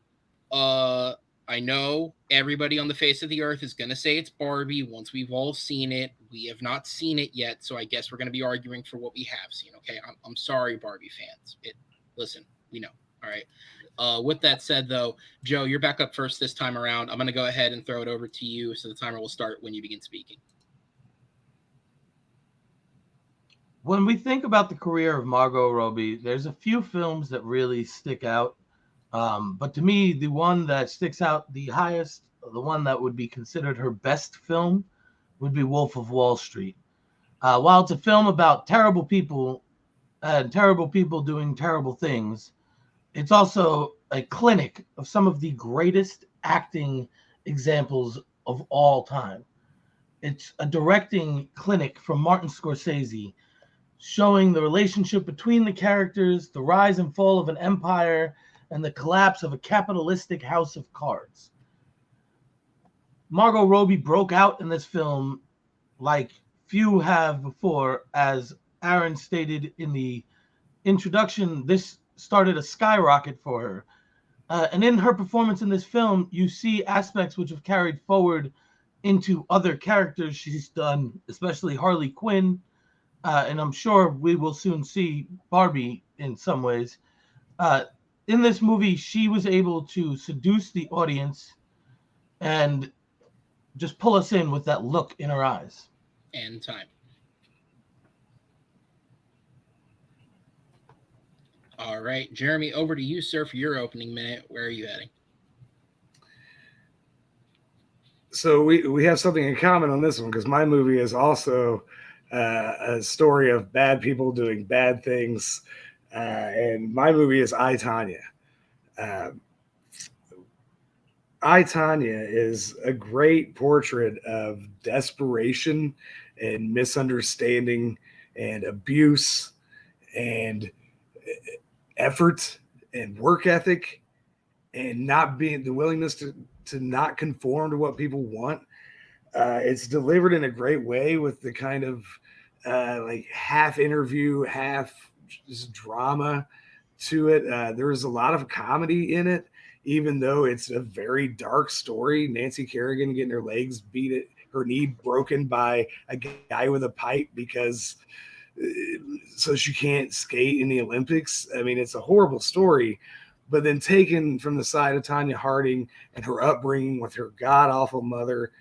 everybody on the face of the earth is going to say it's Barbie once we've all seen it. We have not seen it yet, so I guess we're going to be arguing for what we have seen, okay? I'm sorry, Barbie fans. Listen, we know, all right? With that said, though, Joe, you're back up first this time around. I'm going to go ahead and throw it over to you, so the timer will start when you begin speaking. When we think about the career of Margot Robbie, there's a few films that really stick out. But to me, the one that sticks out the highest, the one that would be considered her best film, would be Wolf of Wall Street. While it's a film about terrible people and terrible people doing terrible things, it's also a clinic of some of the greatest acting examples of all time. It's a directing clinic from Martin Scorsese, showing the relationship between the characters, the rise and fall of an empire, and the collapse of a capitalistic house of cards. Margot Robbie broke out in this film like few have before. As Aaron stated in the introduction, this started a skyrocket for her. And in her performance in this film, you see aspects which have carried forward into other characters she's done, especially Harley Quinn. And I'm sure we will soon see Barbie in some ways. In this movie, she was able to seduce the audience and just pull us in with that look in her eyes. And time. All right, Jeremy, over to you, sir, for your opening minute. Where are you heading? So we have something in common on this one, because my movie is also a story of bad people doing bad things. And my movie is I, Tonya. I, Tonya is a great portrait of desperation and misunderstanding and abuse and effort and work ethic and not being the willingness to not conform to what people want. It's delivered in a great way with the kind of like half interview, half just drama to it. There's a lot of comedy in it, even though it's a very dark story. Nancy Kerrigan getting her legs beat, her knee broken by a guy with a pipe because so she can't skate in the Olympics. I mean, it's a horrible story, but then taken from the side of Tonya Harding and her upbringing with her god-awful mother,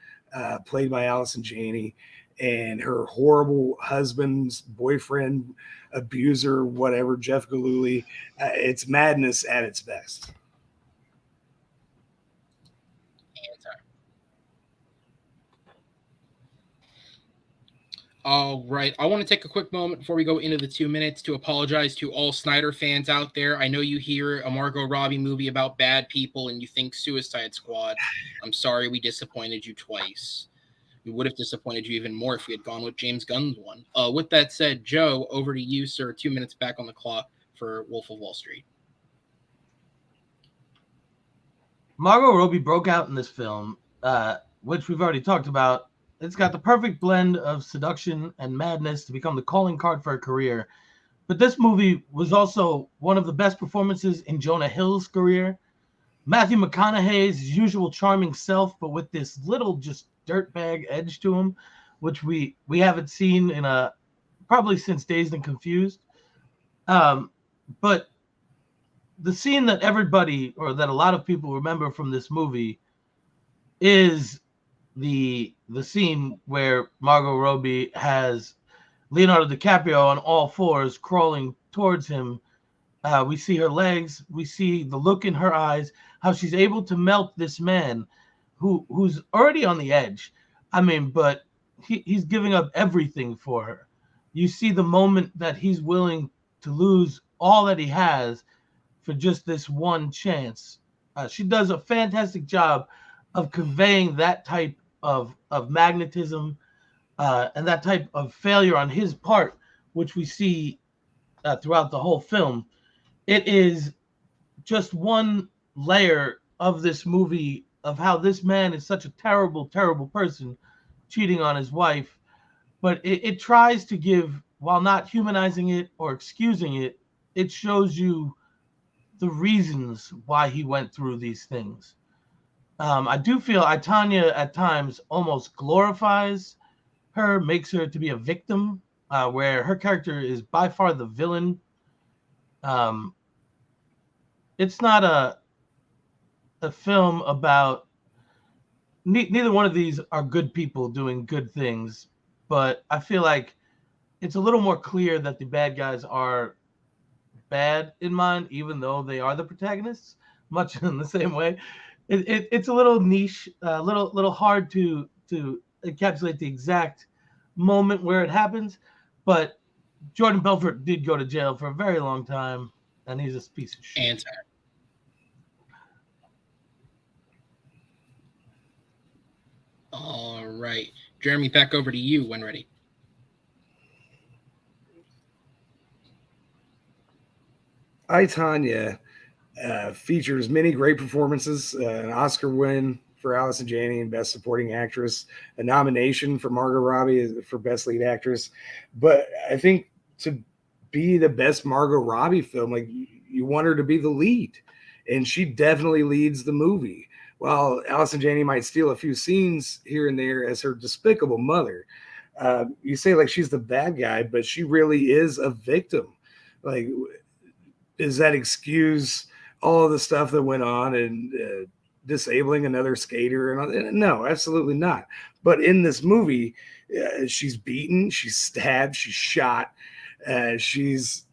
played by Allison Janney, and her horrible husband's boyfriend, abuser, whatever, Jeff Gillooly. It's madness at its best. All right. I want to take a quick moment before we go into the 2 minutes to apologize to all Snyder fans out there. I know you hear a Margot Robbie movie about bad people and you think Suicide Squad. I'm sorry we disappointed you twice. We would have disappointed you even more if we had gone with James Gunn's one. With that said, Joe, over to you, sir. 2 minutes back on the clock for Wolf of Wall Street. Margot Robbie broke out in this film, which we've already talked about. It's got the perfect blend of seduction and madness to become the calling card for her career. But this movie was also one of the best performances in Jonah Hill's career. Matthew McConaughey's usual charming self, but with this little just dirtbag edge to him, which we haven't seen in probably since Dazed and Confused. But the scene that everybody, or that a lot of people remember from this movie, is the scene where Margot Robbie has Leonardo DiCaprio on all fours crawling towards him. We see her legs. We see the look in her eyes, how she's able to melt this man who's already on the edge. I mean, but he's giving up everything for her. You see the moment that he's willing to lose all that he has for just this one chance. She does a fantastic job of conveying that type of magnetism and that type of failure on his part, which we see throughout the whole film. It is just one layer of this movie of how this man is such a terrible, terrible person, cheating on his wife. But it tries to give, while not humanizing it or excusing it, it shows you the reasons why he went through these things. I do feel Tanya at times almost glorifies her, makes her to be a victim, where her character is by far the villain. It's not a film about neither one of these are good people doing good things, but I feel like it's a little more clear that the bad guys are bad in mind, even though they are the protagonists, much in the same way. It's a little niche, little hard to encapsulate the exact moment where it happens, but Jordan Belfort did go to jail for a very long time, and he's a piece of shit. All right. Jeremy, back over to you when ready. I, Tanya features many great performances, an Oscar win for Allison Janney in Best Supporting Actress, a nomination for Margot Robbie for Best Lead Actress. But I think to be the best Margot Robbie film, like, you want her to be the lead, and she definitely leads the movie. While Allison Janney might steal a few scenes here and there as her despicable mother, you say like she's the bad guy, but she really is a victim. Like, does that excuse all of the stuff that went on and disabling another skater? And no, absolutely not. But in this movie, she's beaten, she's stabbed, she's shot, she's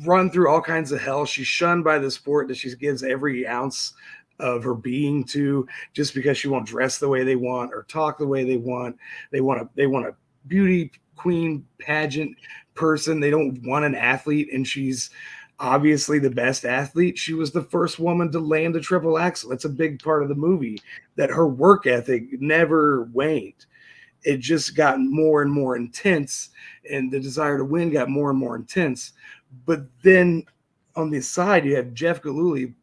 run through all kinds of hell. She's shunned by the sport that she gives every ounce of her being to, just because she won't dress the way they want or talk the way they want. They want a beauty queen pageant person. They don't want an athlete, and she's obviously the best athlete. She was the first woman to land a triple axel. That's a big part of the movie, that her work ethic never waned. It just got more and more intense, and the desire to win got more and more intense. But then on the side, you have Jeff Gillooly,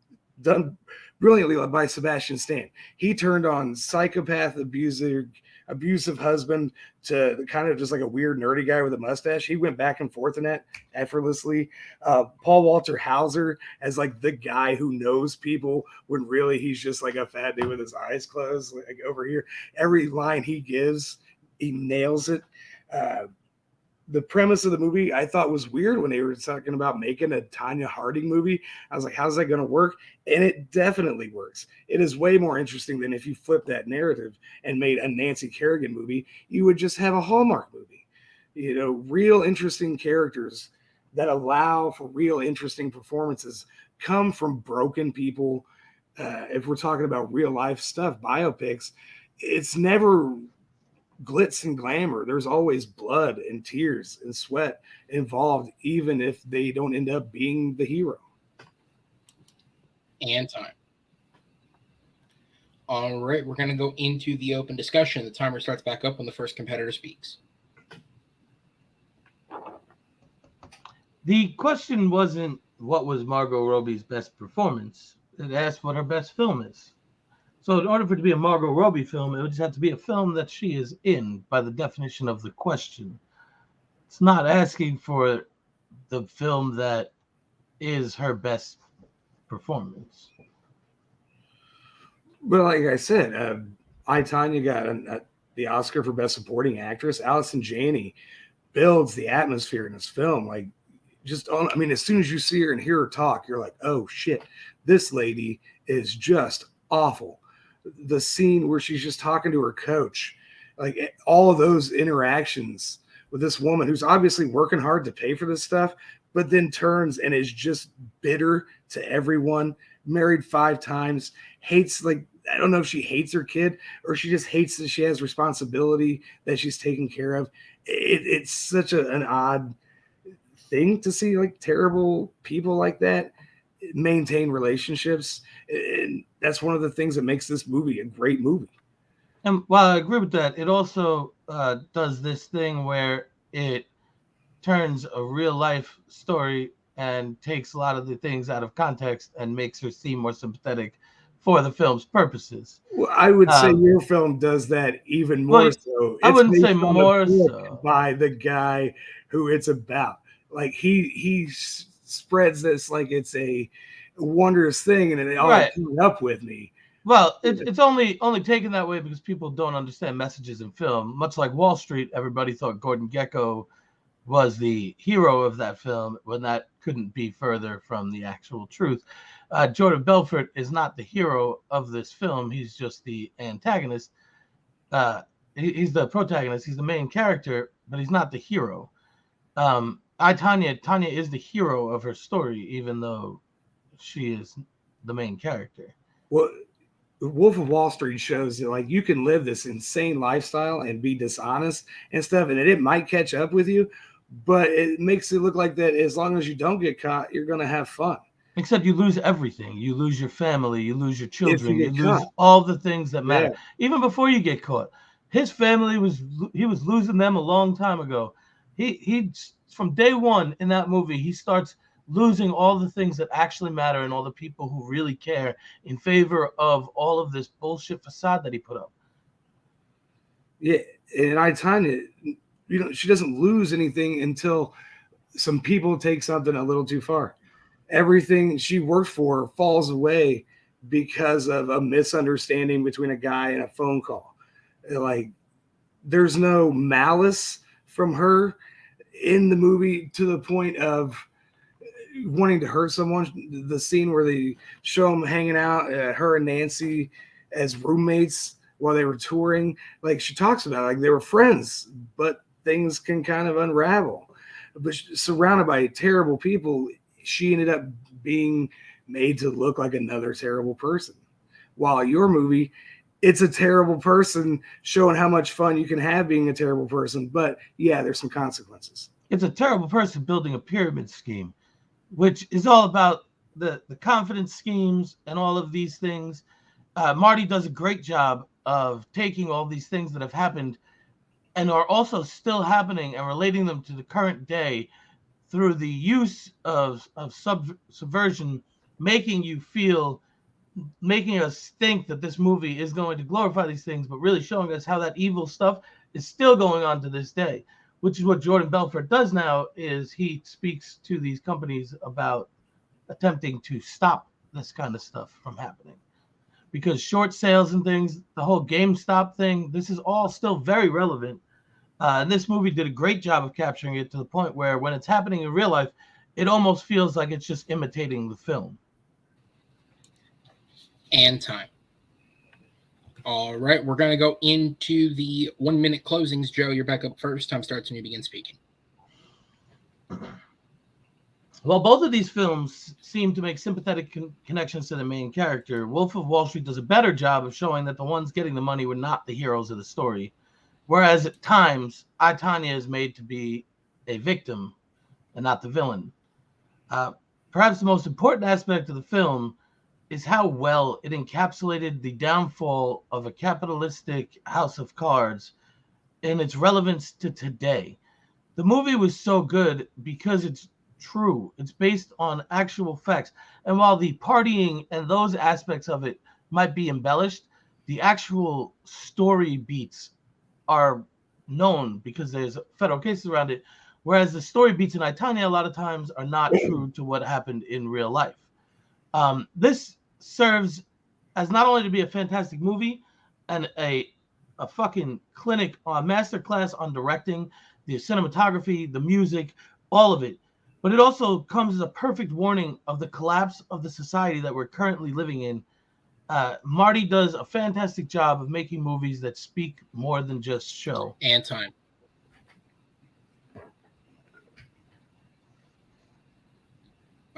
done brilliantly by Sebastian Stan. He turned on psychopath, abusive husband to kind of just like a weird nerdy guy with a mustache. He went back and forth in that effortlessly. Paul Walter Hauser as like the guy who knows people, when really he's just like a fat dude with his eyes closed, like over here. Every line he gives, he nails it. The premise of the movie I thought was weird when they were talking about making a Tanya Harding movie. I was like, how's that going to work? And it definitely works. It is way more interesting than if you flip that narrative and made a Nancy Kerrigan movie. You would just have a Hallmark movie. You know, real interesting characters that allow for real interesting performances come from broken people. If we're talking about real life stuff, biopics, it's never glitz and glamour. There's always blood and tears and sweat involved, even if they don't end up being the hero. And time. All right, we're going to go into the open discussion. The timer starts back up when the first competitor speaks. The question wasn't what was Margot Robbie's best performance. It asked what her best film is. So in order for it to be a Margot Robbie film, it would just have to be a film that she is in, by the definition of the question. It's not asking for the film that is her best performance. Well, like I said, Tanya got the Oscar for Best Supporting Actress. Allison Janney builds the atmosphere in this film. Like, as soon as you see her and hear her talk, you're like, oh shit, this lady is just awful. The scene where she's just talking to her coach, like all of those interactions with this woman who's obviously working hard to pay for this stuff, but then turns and is just bitter to everyone, married 5 times, hates, like, I don't know if she hates her kid or she just hates that she has responsibility that she's taking care of. It's such an odd thing to see, like, terrible people like that maintain relationships. And that's one of the things that makes this movie a great movie. And while I agree with that, it also does this thing where it turns a real life story and takes a lot of the things out of context and makes her seem more sympathetic for the film's purposes. Well, I would say your film does that even more well, so. I It's wouldn't based say on the more book so. by the guy who it's about. Like, he spreads this like it's a wondrous thing, and it all Right. came up with me. Well, it's only taken that way because people don't understand messages in film. Much like Wall Street, everybody thought Gordon Gekko was the hero of that film when that couldn't be further from the actual truth. Jordan Belfort is not the hero of this film. He's just the antagonist. He's the protagonist. He's the main character, but he's not the hero. Tanya is the hero of her story, even though she is the main character. Well, Wolf of Wall Street shows that, like, you can live this insane lifestyle and be dishonest and stuff, and it might catch up with you, but it makes it look like that as long as you don't get caught, you're going to have fun. Except you lose everything. You lose your family. You lose your children. You lose caught. all the things that matter. Yeah. Even before you get caught, his family was losing them a long time ago. He from day one in that movie, he starts losing all the things that actually matter and all the people who really care in favor of all of this bullshit facade that he put up. Yeah, and Tanya, she doesn't lose anything until some people take something a little too far. Everything she worked for falls away because of a misunderstanding between a guy and a phone call. Like, there's no malice from her in the movie to the point of wanting to hurt someone. The scene where they show them hanging out, her and Nancy as roommates while they were touring, like, she talks about, like, they were friends, but things can kind of unravel. But surrounded by terrible people, she ended up being made to look like another terrible person. While your movie, it's a terrible person showing how much fun you can have being a terrible person. But yeah, there's some consequences. It's a terrible person building a pyramid scheme, which is all about the confidence schemes and all of these things. Marty does a great job of taking all these things that have happened and are also still happening and relating them to the current day through the use of subversion, making us think that this movie is going to glorify these things, but really showing us how that evil stuff is still going on to this day, which is what Jordan Belfort does now. Is he speaks to these companies about attempting to stop this kind of stuff from happening, because short sales and things, the whole GameStop thing, this is all still very relevant. And this movie did a great job of capturing it to the point where when it's happening in real life, it almost feels like it's just imitating the film. And time. All right, we're going to go into the 1 minute closings. Joe, you're back up first. Time starts when you begin speaking. Well, both of these films seem to make sympathetic connections to the main character. Wolf of Wall Street does a better job of showing that the ones getting the money were not the heroes of the story. Whereas at times, Tanya is made to be a victim and not the villain. Perhaps the most important aspect of the film is how well it encapsulated the downfall of a capitalistic house of cards and its relevance to today. The movie was so good because it's true. It's based on actual facts. And while the partying and those aspects of it might be embellished, the actual story beats are known because there's federal cases around it, whereas the story beats in Tanya a lot of times are not true to what happened in real life. This serves as not only to be a fantastic movie and a fucking clinic on masterclass on directing, the cinematography, the music, all of it, but it also comes as a perfect warning of the collapse of the society that we're currently living in. Marty does a fantastic job of making movies that speak more than just show. And time.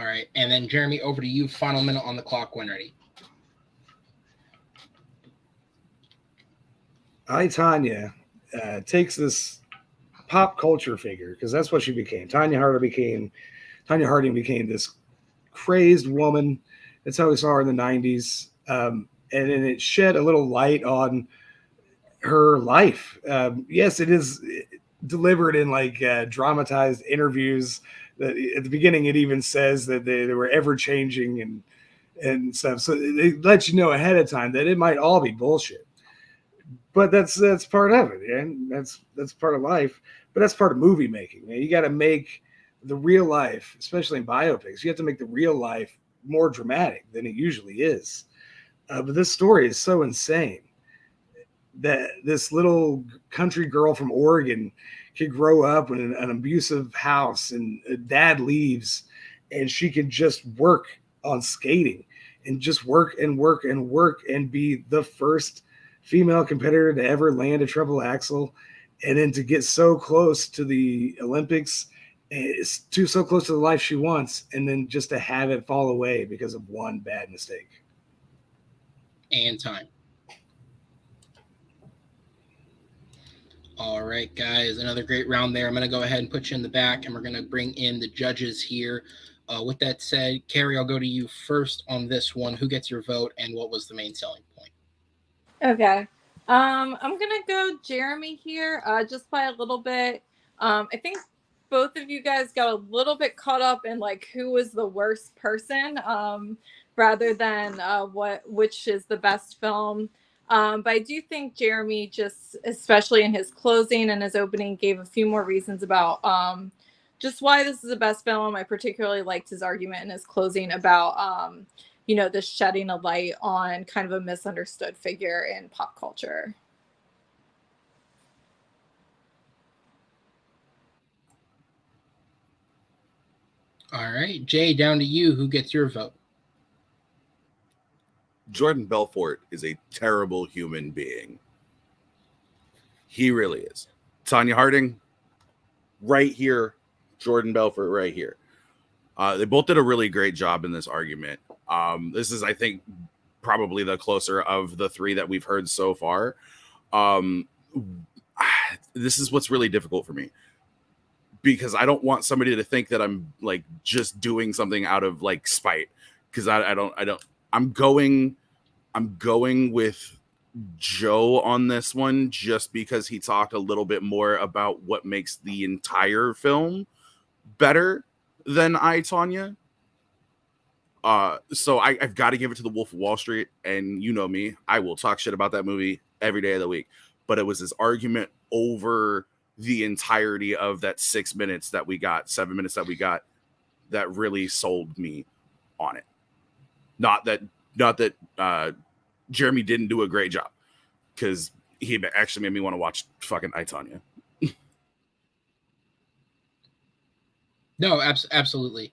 All right. And then, Jeremy, over to you. Final minute on the clock when ready. Tanya takes this pop culture figure, because that's what she became. Tanya Harding became this crazed woman. That's how we saw her in the 90s. And then it shed a little light on her life. Yes, it is delivered in like dramatized interviews. That at the beginning, it even says that they were ever changing and stuff. So they let you know ahead of time that it might all be bullshit. But that's part of it, and that's part of life. But that's part of movie making. Man. You got to make the real life, especially in biopics, you have to make the real life more dramatic than it usually is. But this story is so insane that this little country girl from Oregon could grow up in an abusive house, and dad leaves, and she can just work on skating and just work and work and work and be the first female competitor to ever land a triple axel, and then to get so close to the Olympics, so close to the life she wants, and then just to have it fall away because of one bad mistake. And time. All right, guys, another great round there. I'm going to go ahead and put you in the back, and we're going to bring in the judges here. With that said, Carrie, I'll go to you first on this one. Who gets your vote, and what was the main selling point? Okay. I'm gonna go Jeremy here, just by a little bit. I think both of you guys got a little bit caught up in like who was the worst person, rather than which is the best film. But I do think Jeremy, just especially in his closing and his opening, gave a few more reasons about just why this is the best film. I particularly liked his argument in his closing about this shedding a light on kind of a misunderstood figure in pop culture. All right, Jay, down to you. Who gets your vote? Jordan Belfort is a terrible human being. He really is. Tanya Harding, right here. Jordan Belfort, right here. They both did a really great job in this argument. This is, I think, probably the closer of the three that we've heard so far. This is what's really difficult for me, because I don't want somebody to think that I'm like just doing something out of like spite. Because I'm going with Joe on this one, just because he talked a little bit more about what makes the entire film better than I, Tonya. So I've got to give it to The Wolf of Wall Street, and you know me, I will talk shit about that movie every day of the week. But it was this argument over the entirety of that 7 minutes that we got, that really sold me on it. Not that Jeremy didn't do a great job, because he actually made me want to watch fucking I, Tonya. No, absolutely.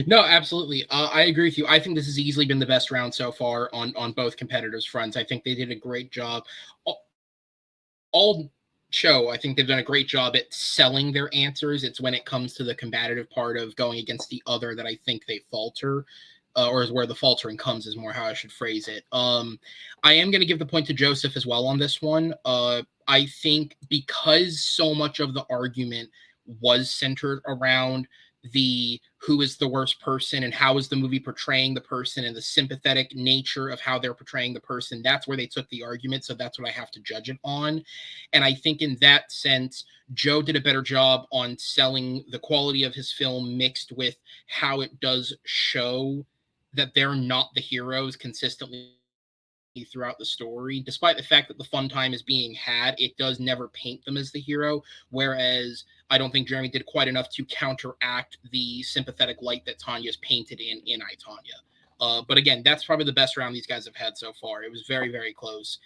No, absolutely. I agree with you. I think this has easily been the best round so far on both competitors' fronts. I think they did a great job. All show, I think they've done a great job at selling their answers. It's when it comes to the combative part of going against the other that I think they falter, or is where the faltering comes, is more how I should phrase it. I am going to give the point to Joseph as well on this one. I think because so much of the argument was centered around the who is the worst person and how is the movie portraying the person and the sympathetic nature of how they're portraying the person, that's where they took the argument. So that's what I have to judge it on. And I think in that sense, Joe did a better job on selling the quality of his film mixed with how it does show that they're not the heroes consistently throughout the story. Despite the fact that the fun time is being had, it does never paint them as the hero, whereas I don't think Jeremy did quite enough to counteract the sympathetic light that Tanya's painted in I, Tonya. But again, that's probably the best round these guys have had so far. It was very, very close.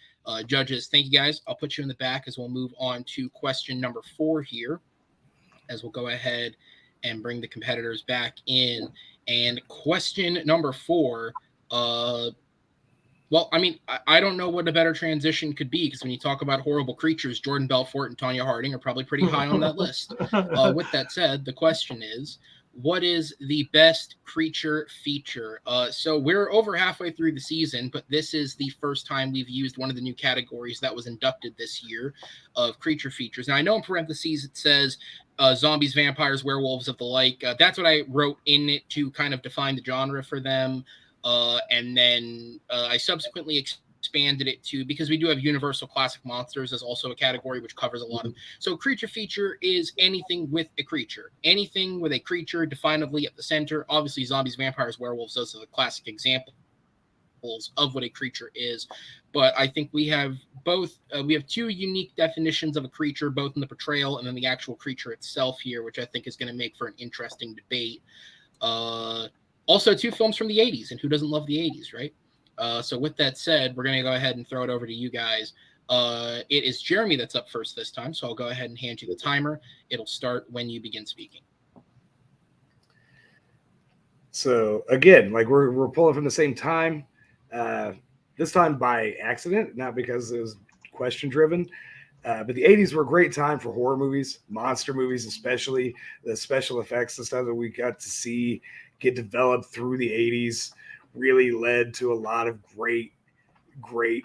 Judges, thank you guys. I'll put you in the back as we'll move on to question number 4 here, as we'll go ahead and bring the competitors back in. And question number 4, Well, I mean, I don't know what a better transition could be, because when you talk about horrible creatures, Jordan Belfort and Tonya Harding are probably pretty high on that list. With that said, the question is, what is the best creature feature? So we're over halfway through the season, but this is the first time we've used one of the new categories that was inducted this year of creature features. Now, I know in parentheses it says zombies, vampires, werewolves, of the like. That's what I wrote in it to kind of define the genre for them. And then I subsequently expanded it to, because we do have universal classic monsters as also a category which covers a lot of. So creature feature is anything with a creature, anything with a creature definably at the center. Obviously, zombies, vampires, werewolves, those are the classic examples of what a creature is. But I think we have both. We have two unique definitions of a creature, both in the portrayal and then the actual creature itself here, which I think is going to make for an interesting debate. Also, two films from the 80s, and who doesn't love the 80s, right? So with that said, we're going to go ahead and throw it over to you guys. It is Jeremy that's up first this time, so I'll go ahead and hand you the timer. It'll start when you begin speaking. So again, like we're pulling from the same time. This time by accident, not because it was question driven. But the 80s were a great time for horror movies, monster movies, especially the special effects and stuff that we got to see get developed through the 80s really led to a lot of great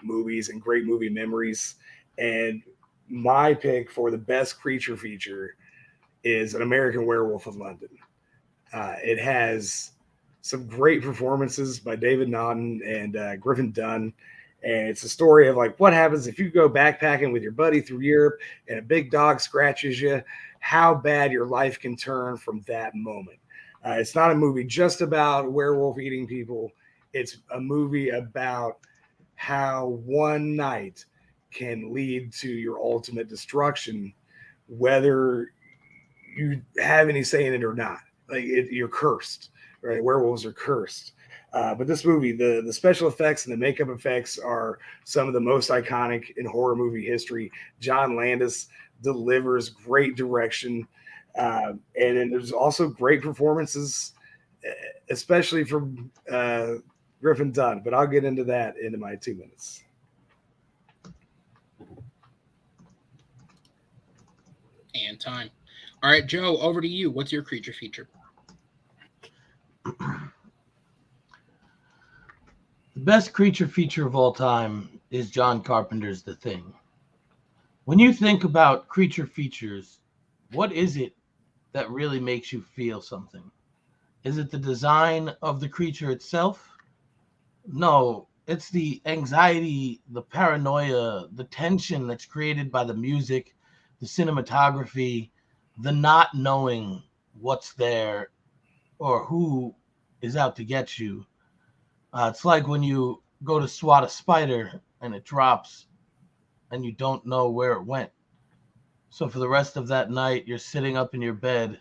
movies and great movie memories. And my pick for the best creature feature is An American Werewolf in London. It has some great performances by David Naughton and Griffin Dunn. And it's a story of like what happens if you go backpacking with your buddy through Europe and a big dog scratches you, how bad your life can turn from that moment. It's not a movie just about werewolf eating people. It's a movie about how one night can lead to your ultimate destruction, whether you have any say in it or not. Like you're cursed, right? Werewolves are cursed. But this movie, the special effects and the makeup effects are some of the most iconic in horror movie history. John Landis delivers great direction. And then there's also great performances, especially from Griffin Dunn. But I'll get into that in my 2 minutes. And time. All right, Joe, over to you. What's your creature feature? The best creature feature of all time is John Carpenter's The Thing. When you think about creature features, what is it that really makes you feel something? Is it the design of the creature itself? No, it's the anxiety, the paranoia, the tension that's created by the music, the cinematography, the not knowing what's there or who is out to get you. It's like when you go to swat a spider and it drops and you don't know where it went. So for the rest of that night, you're sitting up in your bed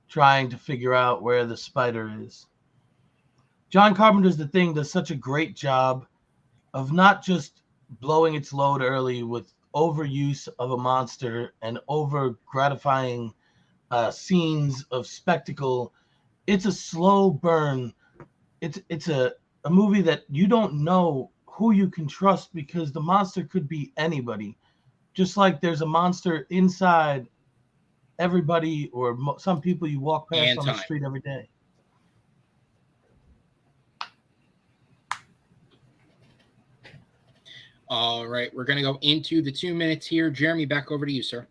trying to figure out where the spider is. John Carpenter's The Thing does such a great job of not just blowing its load early with overuse of a monster and over gratifying scenes of spectacle. It's a slow burn. It's a movie that you don't know who you can trust because the monster could be anybody. Just like there's a monster inside everybody or some people you walk past on the street every day. All right, we're going to go into the 2 minutes here. Jeremy, back over to you, sir.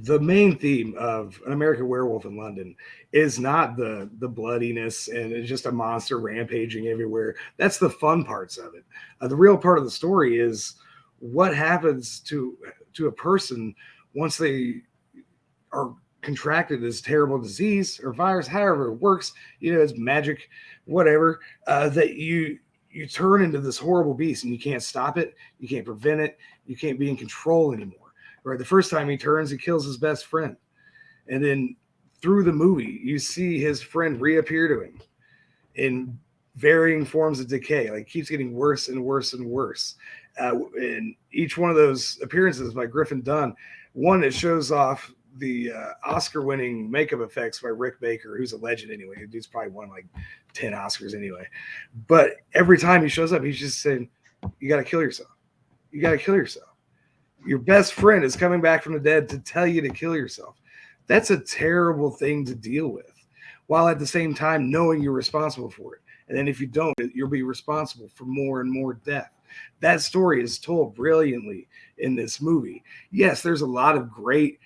The main theme of An American Werewolf in London is not the bloodiness and it's just a monster rampaging everywhere. That's the fun parts of it. The real part of the story is what happens to a person once they are contracted this terrible disease or virus, however it works, it's magic, whatever, that you turn into this horrible beast and you can't stop it. You can't prevent it. You can't be in control anymore. Right. The first time he turns, he kills his best friend. And then through the movie, you see his friend reappear to him in varying forms of decay. Like keeps getting worse and worse and worse. And each one of those appearances by Griffin Dunn, one, it shows off Oscar-winning makeup effects by Rick Baker, who's a legend anyway. Dude's probably won like 10 Oscars anyway. But every time he shows up, he's just saying, "You got to kill yourself. You got to kill yourself. Your best friend is coming back from the dead to tell you to kill yourself." That's a terrible thing to deal with, while at the same time knowing you're responsible for it. And then if you don't, you'll be responsible for more and more death. That story is told brilliantly in this movie. Yes, there's a lot of great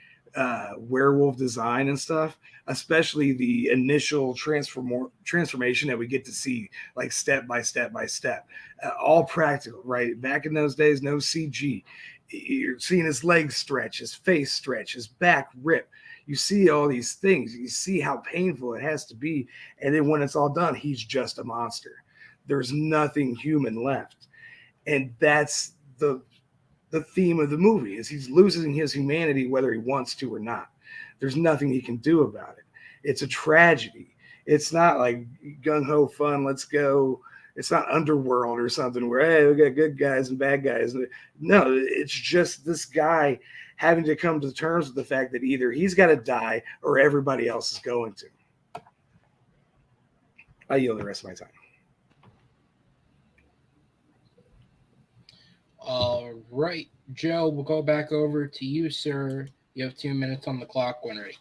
werewolf design and stuff, especially the initial transformation that we get to see, like step by step by step, all practical, right? Back in those days, no CG. You're seeing his legs stretch, his face stretch, his back rip. You see all these things. You see how painful it has to be. And then when it's all done, he's just a monster. There's nothing human left. And that's the theme of the movie, is he's losing his humanity whether he wants to or not. There's nothing he can do about it. It's a tragedy. It's not like gung-ho fun, let's go. It's not Underworld or something where, hey, we got good guys and bad guys. No, it's just this guy having to come to terms with the fact that either he's got to die or everybody else is going to. I yield the rest of my time. All right, Joe, we'll go back over to you, sir. You have 2 minutes on the clock when ready.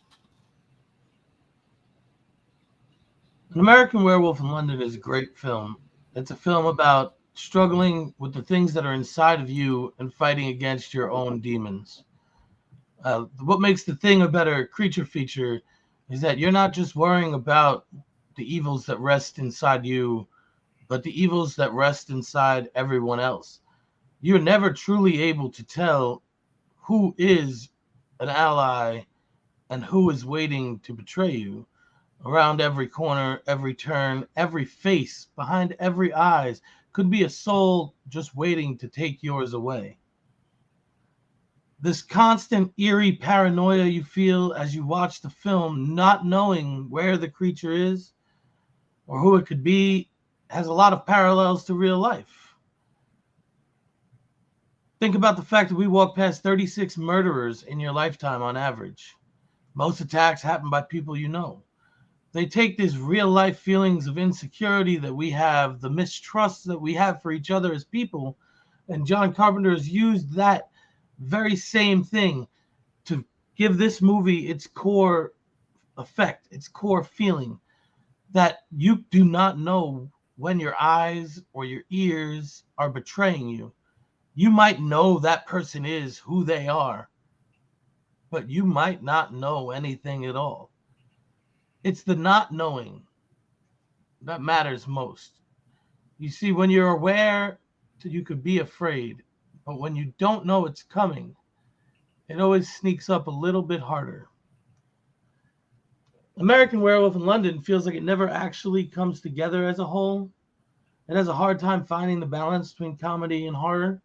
An American Werewolf in London is a great film. It's a film about struggling with the things that are inside of you and fighting against your own demons. What makes The Thing a better creature feature is that you're not just worrying about the evils that rest inside you, but the evils that rest inside everyone else. You're never truly able to tell who is an ally and who is waiting to betray you. Around every corner, every turn, every face, behind every eyes could be a soul just waiting to take yours away. This constant eerie paranoia you feel as you watch the film, not knowing where the creature is or who it could be, has a lot of parallels to real life. Think about the fact that we walk past 36 murderers in your lifetime on average. Most attacks happen by people you know. They take these real life feelings of insecurity that we have, the mistrust that we have for each other as people, and John Carpenter has used that very same thing to give this movie its core effect, its core feeling, that you do not know when your eyes or your ears are betraying you. You might know that person is who they are, but you might not know anything at all. It's the not knowing that matters most. You see, when you're aware, you could be afraid. But when you don't know it's coming, it always sneaks up a little bit harder. American Werewolf in London feels like it never actually comes together as a whole. It has a hard time finding the balance between comedy and horror.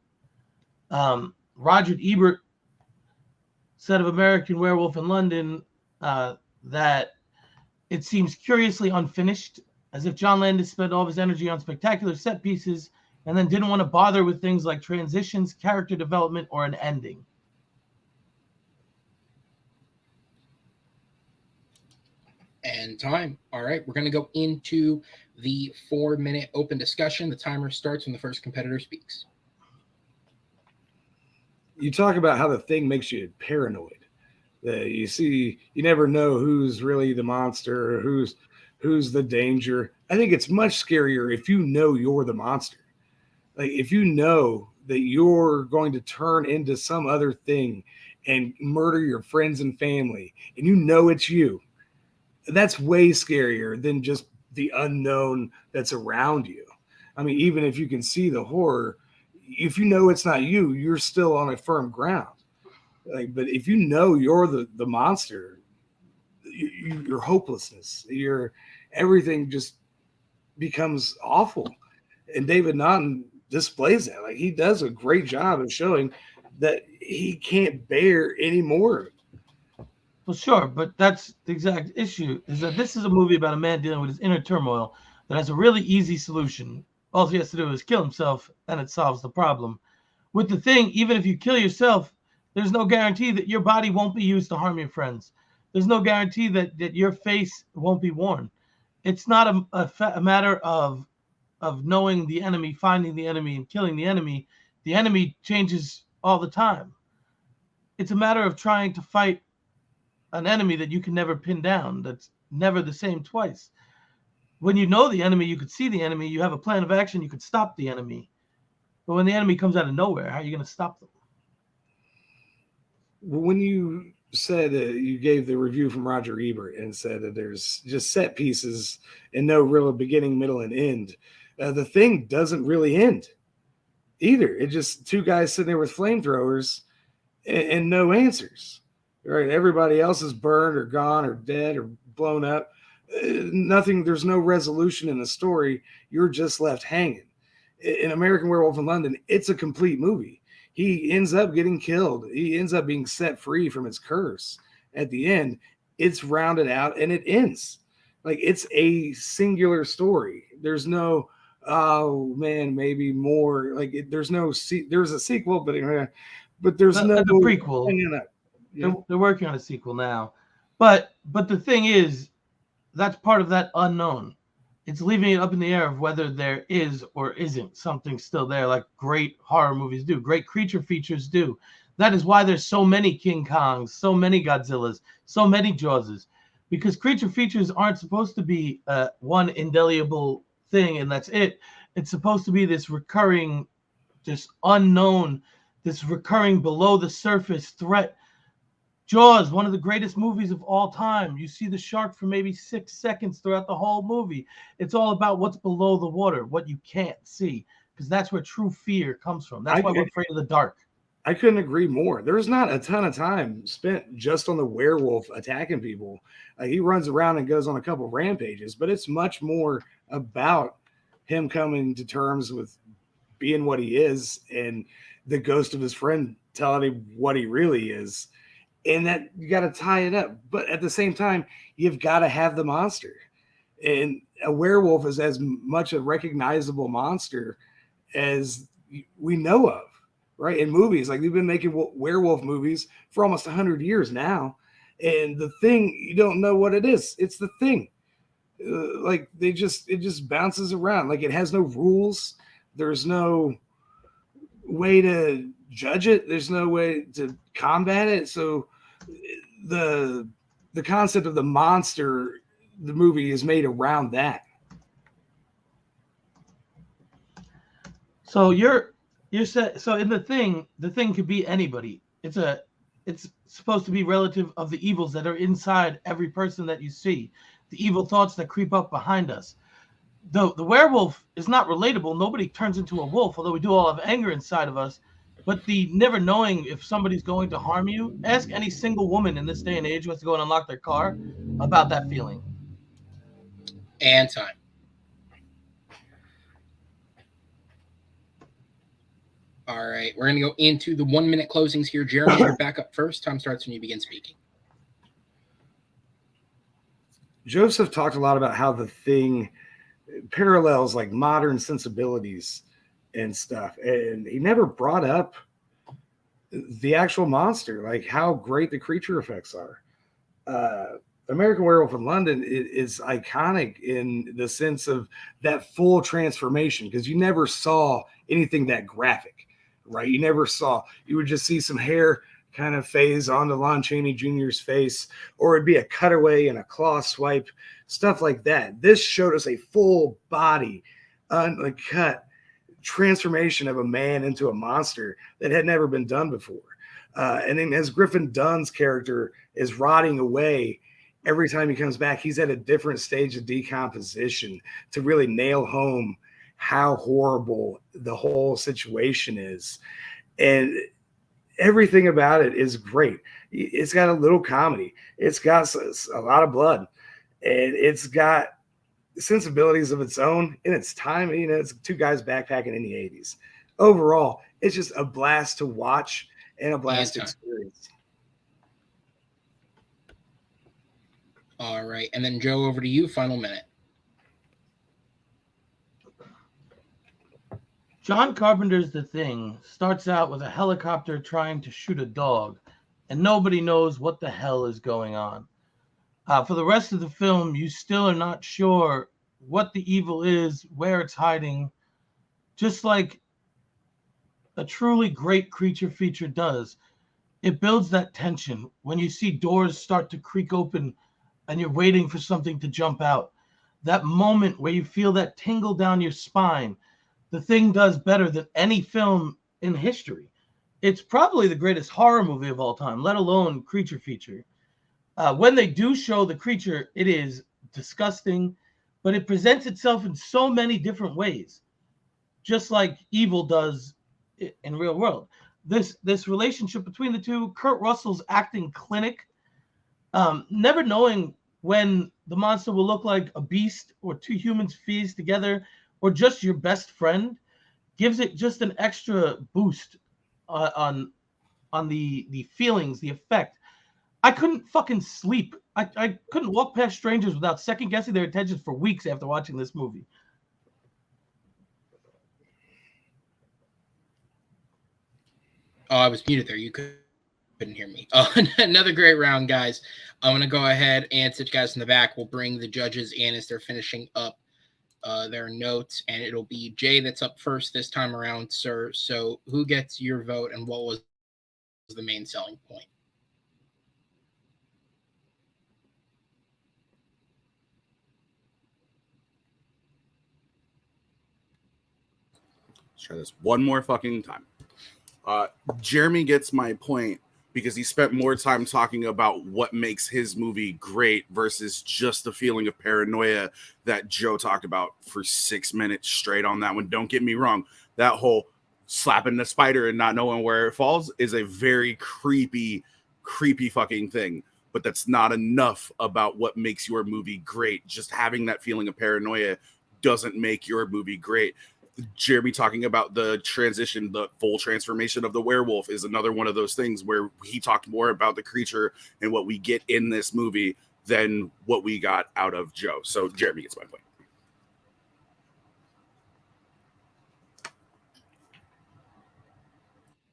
Roger Ebert said of American Werewolf in London that it seems curiously unfinished, as if John Landis spent all of his energy on spectacular set pieces and then didn't want to bother with things like transitions, character development, or an ending. And time. All right, we're going to go into the 4-minute open discussion. The timer starts when the first competitor speaks. You talk about how The Thing makes you paranoid. You see, you never know who's really the monster, who's the danger. I think it's much scarier if you know you're the monster. Like if you know that you're going to turn into some other thing and murder your friends and family, and you know it's you, that's way scarier than just the unknown that's around you. I mean, even if you can see the horror, if you know it's not you, you're still on a firm ground. But if you know you're the monster, your hopelessness, your everything just becomes awful. And David Naughton displays that. Like he does a great job of showing that he can't bear any more of it. Well, sure, but that's the exact issue, is that this is a movie about a man dealing with his inner turmoil that has a really easy solution. All he has to do is kill himself, and it solves the problem. With The Thing, even if you kill yourself, There's no guarantee that your body won't be used to harm your friends. There's no guarantee that your face won't be worn. It's not a matter of knowing the enemy, finding the enemy, and killing the enemy. The enemy changes all the time. It's a matter of trying to fight an enemy that you can never pin down, that's never the same twice. When you know the enemy, you could see the enemy, you have a plan of action, you could stop the enemy. But when the enemy comes out of nowhere, how are you going to stop them? When you said you gave the review from Roger Ebert and said that there's just set pieces and no real beginning, middle, and end, the thing doesn't really end either. It's just two guys sitting there with flamethrowers and no answers. Right? Everybody else is burned or gone or dead or blown up. Nothing. There's no resolution in the story. You're just left hanging. In American Werewolf in London, it's a complete movie. He ends up getting killed. He ends up being set free from his curse. At the end, it's rounded out and it ends. Like, it's a singular story. There's no, oh man, maybe more. Like, there's no. There's a sequel, but there's no the prequel. They're working on a sequel now, but the thing is, that's part of that unknown. It's leaving it up in the air of whether there is or isn't something still there, like great horror movies do, great creature features do. That is why there's so many King Kongs, so many Godzillas, so many Jawses, because creature features aren't supposed to be one indelible thing and that's it. It's supposed to be this recurring, this unknown, this recurring below the surface threat. Jaws, one of the greatest movies of all time. You see the shark for maybe 6 seconds throughout the whole movie. It's all about what's below the water, what you can't see, because that's where true fear comes from. That's why we're afraid of the dark. I couldn't agree more. There's not a ton of time spent just on the werewolf attacking people. He runs around and goes on a couple rampages, but it's much more about him coming to terms with being what he is and the ghost of his friend telling him what he really is. And that you got to tie it up. But at the same time, you've got to have the monster. And a werewolf is as much a recognizable monster as we know of, right? In movies, like, we've been making werewolf movies for almost 100 years now. And the Thing, you don't know what it is. It's the Thing. Like, it just bounces around. Like, it has no rules. There's no way to judge it. There's no way to combat it. So the concept of the monster, the movie is made around that. So you're set. So in the Thing could be anybody. It's supposed to be relative of the evils that are inside every person that you see, the evil thoughts that creep up behind us. The werewolf is not relatable. Nobody turns into a wolf, although we do all have anger inside of us. But the never knowing if somebody's going to harm you, ask any single woman in this day and age who has to go and unlock their car about that feeling. And time. All right, we're going to go into the 1 minute closings here. Jeremy, you're back up first. Time starts when you begin speaking. Joseph talked a lot about how the Thing parallels like modern sensibilities and stuff, and he never brought up the actual monster, like how great the creature effects are. American Werewolf in London is iconic in the sense of that full transformation, because you never saw anything that graphic, right? You would just see some hair kind of phase onto Lon Chaney Jr.'s face, or it'd be a cutaway and a claw swipe, stuff like that. This showed us a full body, uncut transformation of a man into a monster that had never been done before. And then as Griffin Dunn's character is rotting away, every time he comes back, he's at a different stage of decomposition to really nail home how horrible the whole situation is. And everything about it is great. It's got a little comedy. It's got a lot of blood, and it's got sensibilities of its own in its time. You know, it's two guys backpacking in the 80s. Overall, it's just a blast to watch and a blast to experience. All right, and then Joe, over to you. Final minute. John Carpenter's The Thing starts out with a helicopter trying to shoot a dog, and nobody knows what the hell is going on. For the rest of the film, you still are not sure what the evil is, where it's hiding, just like a truly great creature feature does. It builds that tension when you see doors start to creak open and you're waiting for something to jump out. That moment where you feel that tingle down your spine. The Thing does better than any film in history. It's probably the greatest horror movie of all time, let alone creature feature. When they do show the creature, it is disgusting, but it presents itself in so many different ways, just like evil does in real world. This relationship between the two, Kurt Russell's acting clinic, never knowing when the monster will look like a beast or two humans fused together or just your best friend, gives it just an extra boost on the feelings, the effect. I couldn't fucking sleep. I couldn't walk past strangers without second guessing their intentions for weeks after watching this movie. Oh, I was muted there. You couldn't hear me. Another great round, guys. I'm going to go ahead and sit you guys in the back. We'll bring the judges in as they're finishing up their notes, and it'll be Jay that's up first this time around, sir. So who gets your vote, and what was the main selling point? Let's try this one more fucking time. Jeremy gets my point because he spent more time talking about what makes his movie great versus just the feeling of paranoia that Joe talked about for 6 minutes straight on that one. Don't get me wrong. That whole slapping the spider and not knowing where it falls is a very creepy fucking thing. But that's not enough about what makes your movie great. Just having that feeling of paranoia doesn't make your movie great. Jeremy talking about the transition, the full transformation of the werewolf is another one of those things where he talked more about the creature and what we get in this movie than what we got out of Joe. So Jeremy gets my point.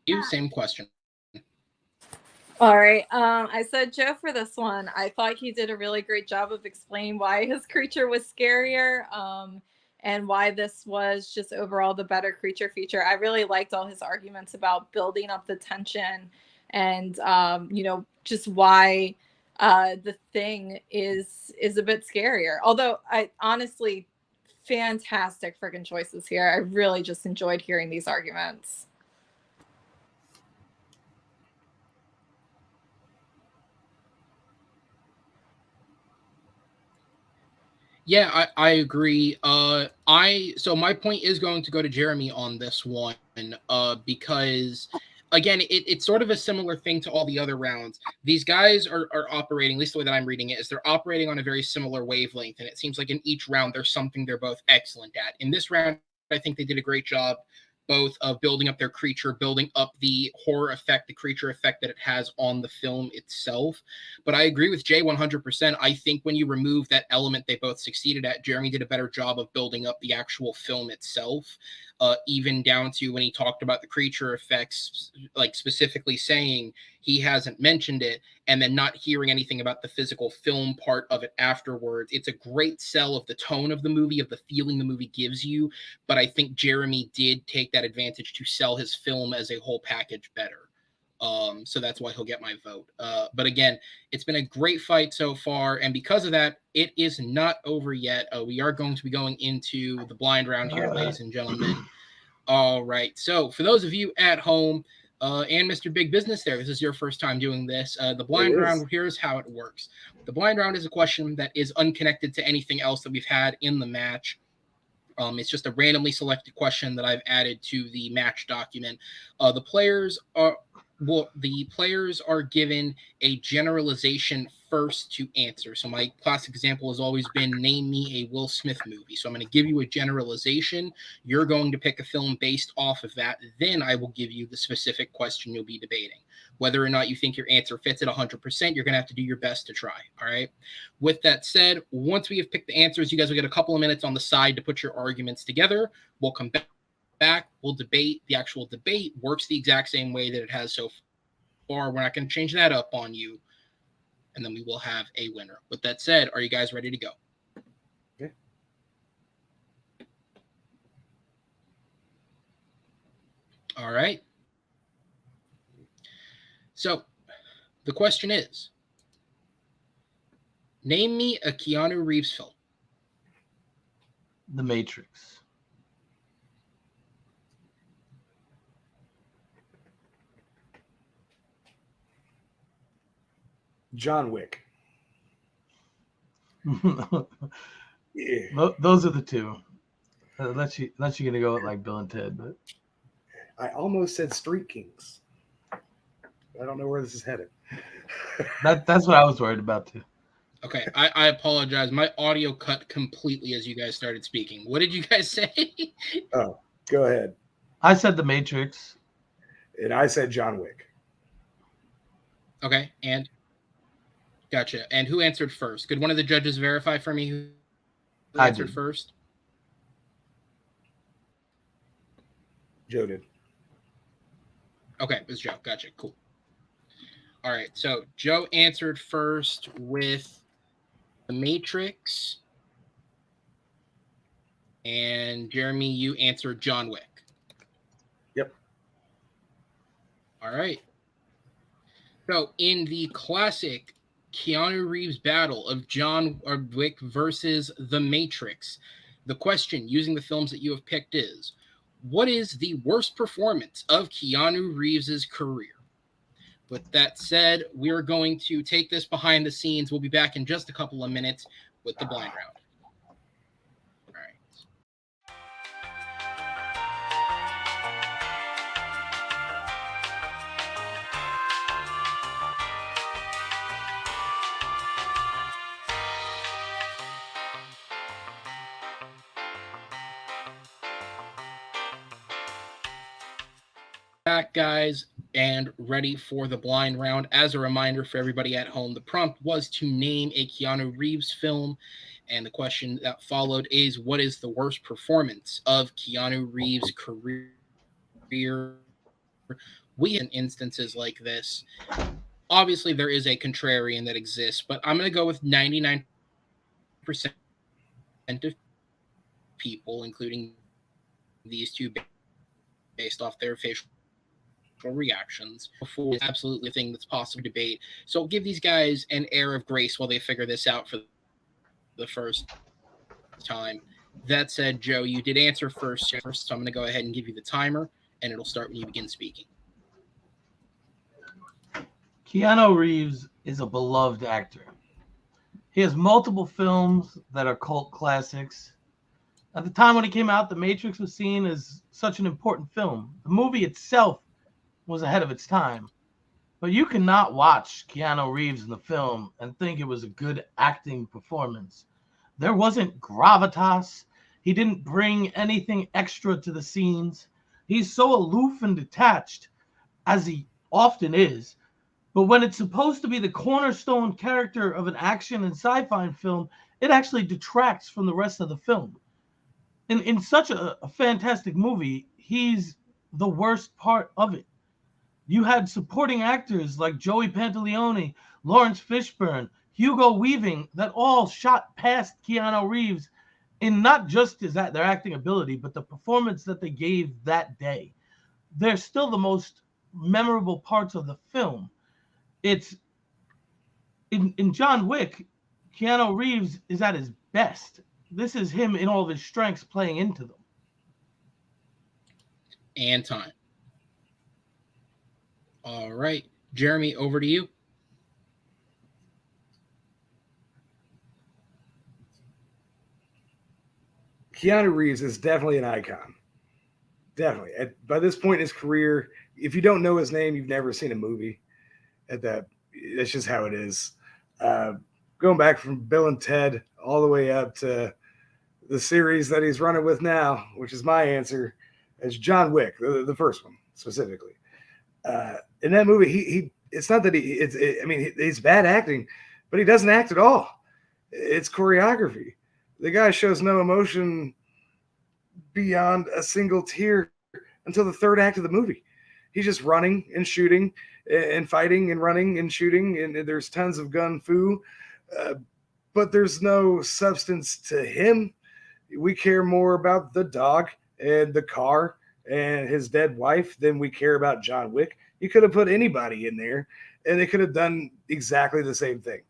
You, same question. All right. I said Joe for this one. I thought he did a really great job of explaining why his creature was scarier. And why this was just overall the better creature feature. I really liked all his arguments about building up the tension and, just why the Thing is a bit scarier. Although I honestly, fantastic freaking choices here. I really just enjoyed hearing these arguments. Yeah, I agree. So my point is going to go to Jeremy on this one, because again, it's sort of a similar thing to all the other rounds. These guys are operating, at least the way that I'm reading it, is they're operating on a very similar wavelength, and it seems like in each round there's something they're both excellent at. In this round, I think they did a great job both of building up their creature, building up the horror effect, the creature effect that it has on the film itself. But I agree with Jay 100%. I think when you remove that element they both succeeded at, Jeremy did a better job of building up the actual film itself, even down to when he talked about the creature effects, like specifically saying he hasn't mentioned it, and then not hearing anything about the physical film part of it afterwards. It's a great sell of the tone of the movie, of the feeling the movie gives you. But I think Jeremy did take that advantage to sell his film as a whole package better. So that's why he'll get my vote. But again, it's been a great fight so far. And because of that, it is not over yet. We are going to be going into the blind round here, ladies and gentlemen. All right. So for those of you at home, and Mr. Big Business there, this is your first time doing this. The blind round, here's how it works. The blind round is a question that is unconnected to anything else that we've had in the match. It's just a randomly selected question that I've added to the match document. The players are given a generalization first to answer. So my classic example has always been, name me a Will Smith movie. So I'm going to give you a generalization. You're going to pick a film based off of that. Then I will give you the specific question you'll be debating. Whether or not you think your answer fits at 100%, you're going to have to do your best to try. All right. With that said, once we have picked the answers, you guys will get a couple of minutes on the side to put your arguments together. We'll come back back. We'll debate. The actual debate works the exact same way that it has so far. We're not going to change that up on you. And then we will have a winner. With that said, are you guys ready to go? Okay. All right. So the question is, name me a Keanu Reeves film. The Matrix. John Wick. Yeah. Those are the two. Unless you're gonna go with like Bill and Ted, but I almost said Street Kings. I don't know where this is headed. that's what I was worried about too. Okay, I apologize. My audio cut completely as you guys started speaking. What did you guys say? Oh, go ahead. I said The Matrix. And I said John Wick. Okay, and gotcha. And who answered first? Could one of the judges verify for me who I answered did. first? Joe did. Okay, it was Joe. Gotcha. Cool. All right, so Joe answered first with The Matrix. And Jeremy, you answered John Wick. Yep. All right. So in the classic Keanu Reeves battle of John Wick versus The Matrix, the question using the films that you have picked is, what is the worst performance of Keanu Reeves's career? With that said, we are going to take this behind the scenes. We'll be back in just a couple of minutes with the blind round. All right. Back, guys, and ready for the blind round. As a reminder for everybody at home, the prompt was to name a Keanu Reeves film, and the question that followed is, what is the worst performance of Keanu Reeves' career? We in instances like this, obviously there is a contrarian that exists, but I'm going to go with 99% of people, including these two, based off their facial reactions before it's absolutely a thing that's possible to debate. So give these guys an air of grace while they figure this out for the first time. That said, Joe, you did answer first, so I'm going to go ahead and give you the timer, and it'll start when you begin speaking. Keanu Reeves is a beloved actor. He has multiple films that are cult classics. At the time when it came out, The Matrix was seen as such an important film. The movie itself was ahead of its time. But you cannot watch Keanu Reeves in the film and think it was a good acting performance. There wasn't gravitas. He didn't bring anything extra to the scenes. He's so aloof and detached, as he often is. But when it's supposed to be the cornerstone character of an action and sci-fi film, it actually detracts from the rest of the film. In such a fantastic movie, he's the worst part of it. You had supporting actors like Joey Pantoliano, Lawrence Fishburne, Hugo Weaving that all shot past Keanu Reeves in not just their acting ability, but the performance that they gave that day. They're still the most memorable parts of the film. It's in John Wick, Keanu Reeves is at his best. This is him in all of his strengths playing into them. And time. All right. Jeremy, over to you. Keanu Reeves is definitely an icon. Definitely. By this point in his career, if you don't know his name, you've never seen a movie. That's just how it is. Going back from Bill and Ted all the way up to the series that he's running with now, which is my answer, is John Wick, the first one specifically. In that movie, he it's not that he's bad acting, but he doesn't act at all. It's choreography. The guy shows no emotion beyond a single tear until the third act of the movie. He's just running and shooting and fighting and running and shooting, and there's tons of gun fu, but there's no substance to him. We care more about the dog and the car and his dead wife than we care about John Wick. You could have put anybody in there, and they could have done exactly the same thing.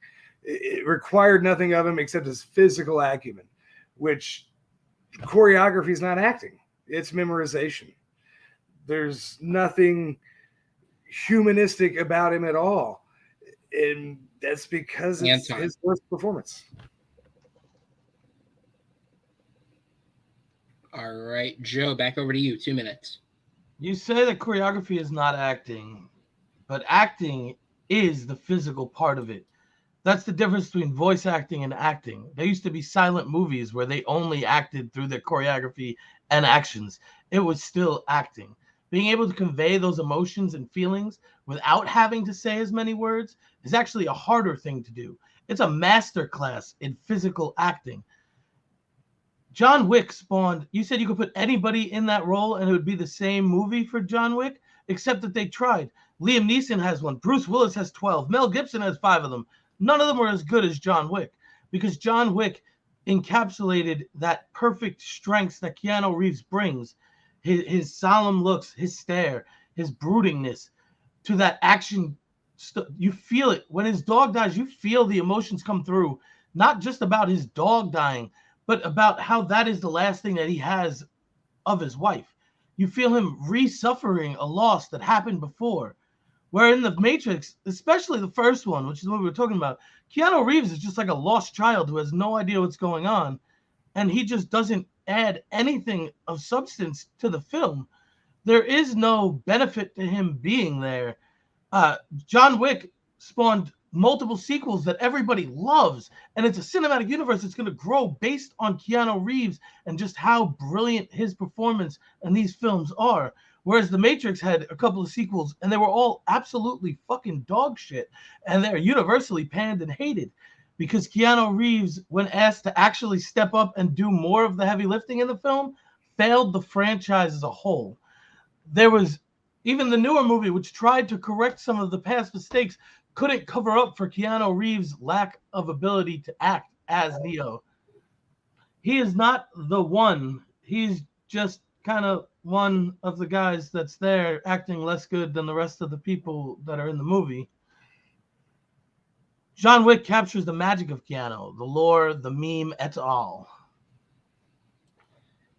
It required nothing of him except his physical acumen, which choreography is not acting. It's memorization. There's nothing humanistic about him at all. And that's because it's his worst performance. All right, Joe, back over to you. 2 minutes. You say that choreography is not acting, but acting is the physical part of it. That's the difference between voice acting and acting. There used to be silent movies where they only acted through their choreography and actions. It was still acting. Being able to convey those emotions and feelings without having to say as many words is actually a harder thing to do. It's a master class in physical acting. John Wick spawned, you said you could put anybody in that role and it would be the same movie for John Wick, except that they tried. Liam Neeson has one. Bruce Willis has 12. Mel Gibson has 5 of them. None of them were as good as John Wick, because John Wick encapsulated that perfect strengths that Keanu Reeves brings. His solemn looks, his stare, his broodingness to that action. You feel it. When his dog dies, you feel the emotions come through, not just about his dog dying, but about how that is the last thing that he has of his wife. You feel him re-suffering a loss that happened before. Where in The Matrix, especially the first one, which is what we were talking about, Keanu Reeves is just like a lost child who has no idea what's going on. And he just doesn't add anything of substance to the film. There is no benefit to him being there. John Wick spawned multiple sequels that everybody loves, and it's a cinematic universe that's going to grow based on Keanu Reeves and just how brilliant his performance in these films are. Whereas The Matrix had a couple of sequels, and they were all absolutely fucking dog shit, and they're universally panned and hated because Keanu Reeves, when asked to actually step up and do more of the heavy lifting in the film, failed the franchise as a whole. There was even the newer movie, which tried to correct some of the past mistakes, couldn't cover up for Keanu Reeves' lack of ability to act as Neo. He is not the one. He's just kind of one of the guys that's there acting less good than the rest of the people that are in the movie. John Wick captures the magic of Keanu, the lore, the meme, et al.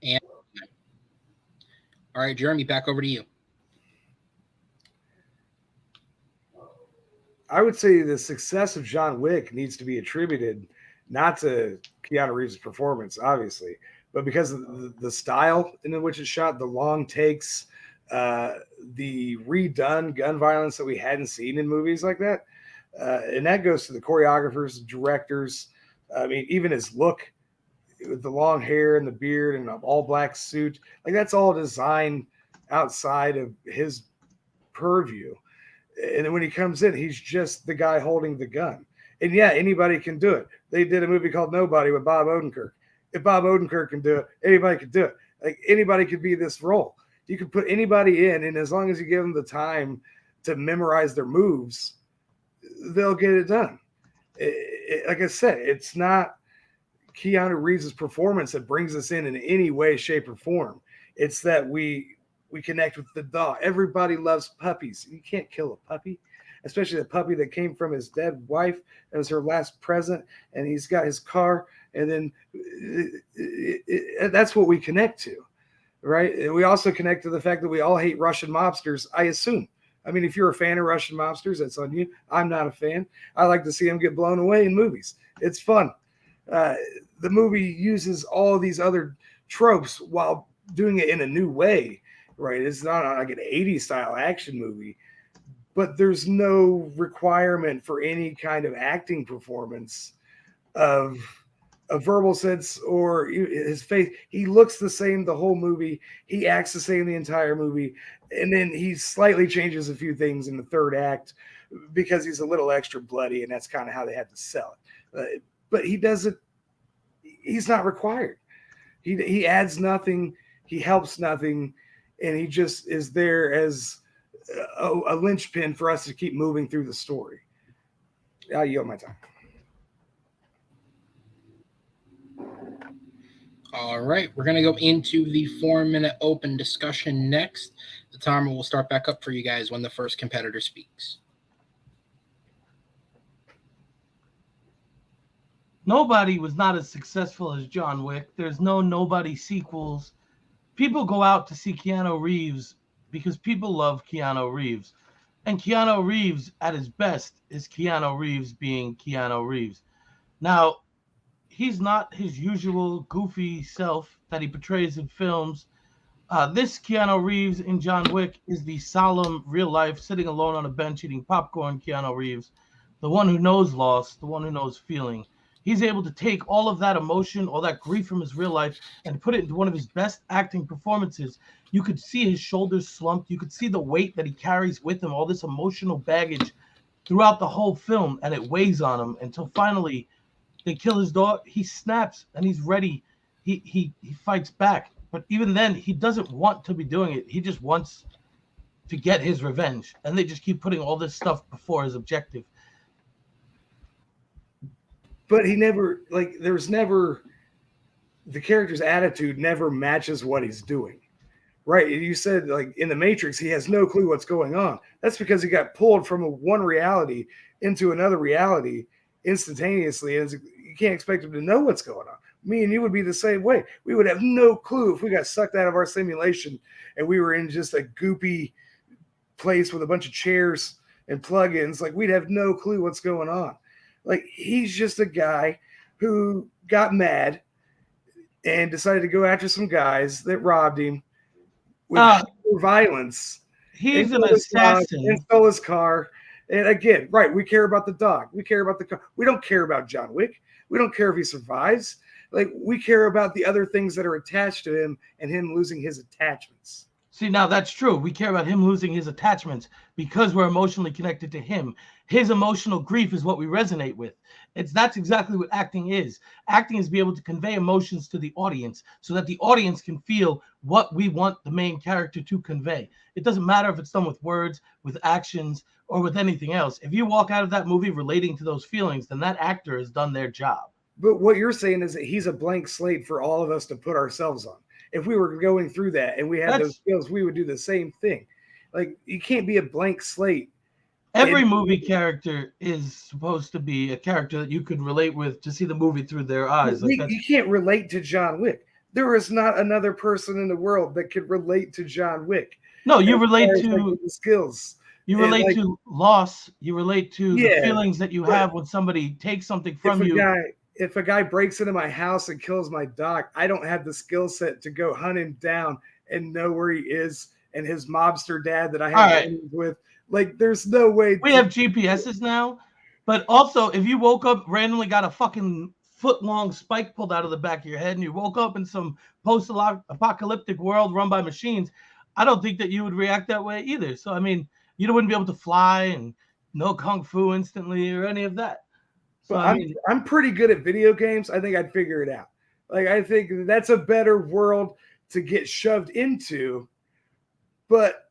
And all right, Jeremy, back over to you. I would say the success of John Wick needs to be attributed not to Keanu Reeves' performance, obviously, but because of the style in which it's shot, the long takes, the redone gun violence that we hadn't seen in movies like that. And that goes to the choreographers, directors. I mean, even his look with the long hair and the beard and an all black suit, like that's all designed outside of his purview. And then when he comes in, he's just the guy holding the gun. And yeah, anybody can do it. They did a movie called Nobody with Bob Odenkirk. If Bob Odenkirk can do it, anybody can do it. Like anybody could be this role. You can put anybody in, and as long as you give them the time to memorize their moves, they'll get it done. Like I said, it's not Keanu Reeves' performance that brings us in any way, shape, or form. It's that we connect with the dog. Everybody loves puppies. You can't kill a puppy, especially a puppy that came from his dead wife as her last present, and he's got his car, and then that's what we connect to, right? And we also connect to the fact that we all hate Russian mobsters, I assume. I mean, if you're a fan of Russian mobsters, that's on you. I'm not a fan. I like to see them get blown away in movies. It's fun. The movie uses all these other tropes while doing it in a new way, right? It's not like an 80s style action movie, but there's no requirement for any kind of acting performance of a verbal sense or his face. He looks the same the whole movie. He acts the same the entire movie. And then he slightly changes a few things in the third act because he's a little extra bloody, and that's kind of how they had to sell it. But he doesn't, he's not required. He adds nothing. He helps nothing. and he just is there as a linchpin for us to keep moving through the story. I yield my time. All right, we're going to go into the 4-minute open discussion next. The timer will start back up for you guys when the first competitor speaks. Nobody was not as successful as John Wick. There's no Nobody sequels. People go out to see Keanu Reeves because people love Keanu Reeves. And Keanu Reeves at his best is Keanu Reeves being Keanu Reeves. Now, he's not his usual goofy self that he portrays in films. This Keanu Reeves in John Wick is the solemn, real life, sitting alone on a bench eating popcorn Keanu Reeves, the one who knows loss, the one who knows feeling. He's able to take all of that emotion, all that grief from his real life, and put it into one of his best acting performances. You could see his shoulders slumped. You could see the weight that he carries with him, all this emotional baggage throughout the whole film, and it weighs on him until finally they kill his daughter. He snaps and he's ready. He fights back. But even then, he doesn't want to be doing it. He just wants to get his revenge. And they just keep putting all this stuff before his objective. But he never, like, there's never, the character's attitude never matches what he's doing. Right? You said, like, in The Matrix, he has no clue what's going on. That's because he got pulled from one reality into another reality instantaneously. And you can't expect him to know what's going on. Me and you would be the same way. We would have no clue if we got sucked out of our simulation and we were in just a goopy place with a bunch of chairs and plugins. Like, we'd have no clue what's going on. Like, he's just a guy who got mad and decided to go after some guys that robbed him with violence. He's an assassin. And stole his car. And again, right, we care about the dog. We care about the car. We don't care about John Wick. We don't care if he survives. Like, we care about the other things that are attached to him and him losing his attachments. See, now that's true. We care about him losing his attachments because we're emotionally connected to him. His emotional grief is what we resonate with. That's exactly what acting is. Acting is be able to convey emotions to the audience so that the audience can feel what we want the main character to convey. It doesn't matter if it's done with words, with actions, or with anything else. If you walk out of that movie relating to those feelings, then that actor has done their job. But what you're saying is that he's a blank slate for all of us to put ourselves on. If we were going through that and we had those skills, we would do the same thing. Like, you can't be a blank slate. Every movie character is supposed to be a character that you could relate with to see the movie through their eyes. You can't relate to John Wick. There is not another person in the world that could relate to John Wick. No, you relate to the skills. You relate to loss. You relate to the feelings that you have when somebody takes something from you. If a guy breaks into my house and kills my dog, I don't have the skill set to go hunt him down and know where he is and his mobster dad that I have with. Like, there's no way. We have GPSs now, but also if you woke up, randomly got a fucking foot-long spike pulled out of the back of your head and you woke up in some post-apocalyptic world run by machines, I don't think that you would react that way either. So, I mean, you wouldn't be able to fly and know kung fu instantly or any of that. So, I'm pretty good at video games. I think I'd figure it out. Like, I think that's a better world to get shoved into. But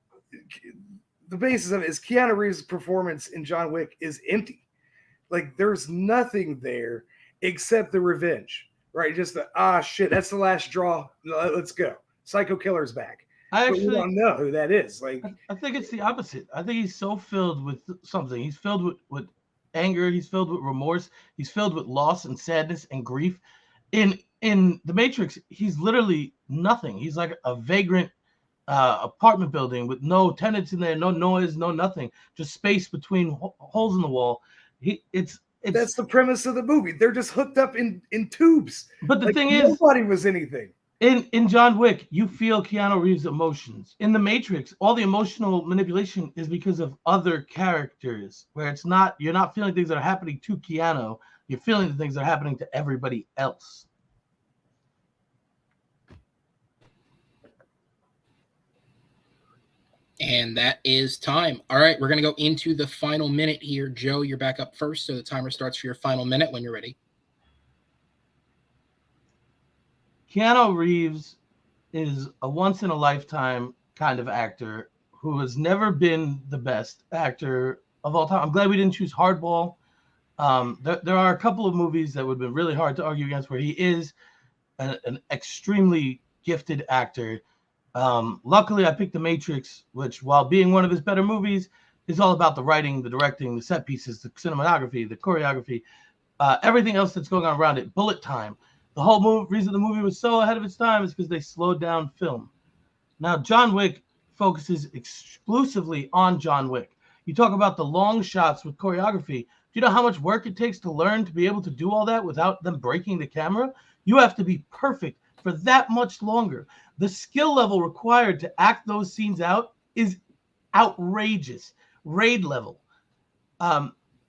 the basis of it is Keanu Reeves' performance in John Wick is empty. Like, there's nothing there except the revenge, right? Just shit, that's the last straw. Let's go. Psycho Killer's back. We don't know who that is. Like, I think it's the opposite. I think he's so filled with something. He's filled with anger. He's filled with remorse. He's filled with loss and sadness and grief. In The Matrix, he's literally nothing. He's like a vagrant apartment building with no tenants in there, no noise, no nothing, just space between holes in the wall. It's that's the premise of the movie. They're just hooked up in tubes. But the thing is, nobody was anything. In John Wick, you feel Keanu Reeves' emotions. In The Matrix, all the emotional manipulation is because of other characters, where you're not feeling things that are happening to Keanu. You're feeling the things that are happening to everybody else. And that is time. All right, we're going to go into the final minute here. Joe, you're back up first, so the timer starts for your final minute when you're ready. Keanu Reeves is a once-in-a-lifetime kind of actor who has never been the best actor of all time. I'm glad we didn't choose Hardball. There are a couple of movies that would have been really hard to argue against where he is an extremely gifted actor. Luckily, I picked The Matrix, which, while being one of his better movies, is all about the writing, the directing, the set pieces, the cinematography, the choreography, everything else that's going on around it. Bullet time. The whole reason the movie was so ahead of its time is because they slowed down film. Now, John Wick focuses exclusively on John Wick. You talk about the long shots with choreography. Do you know how much work it takes to learn to be able to do all that without them breaking the camera? You have to be perfect for that much longer. The skill level required to act those scenes out is outrageous. Raid level.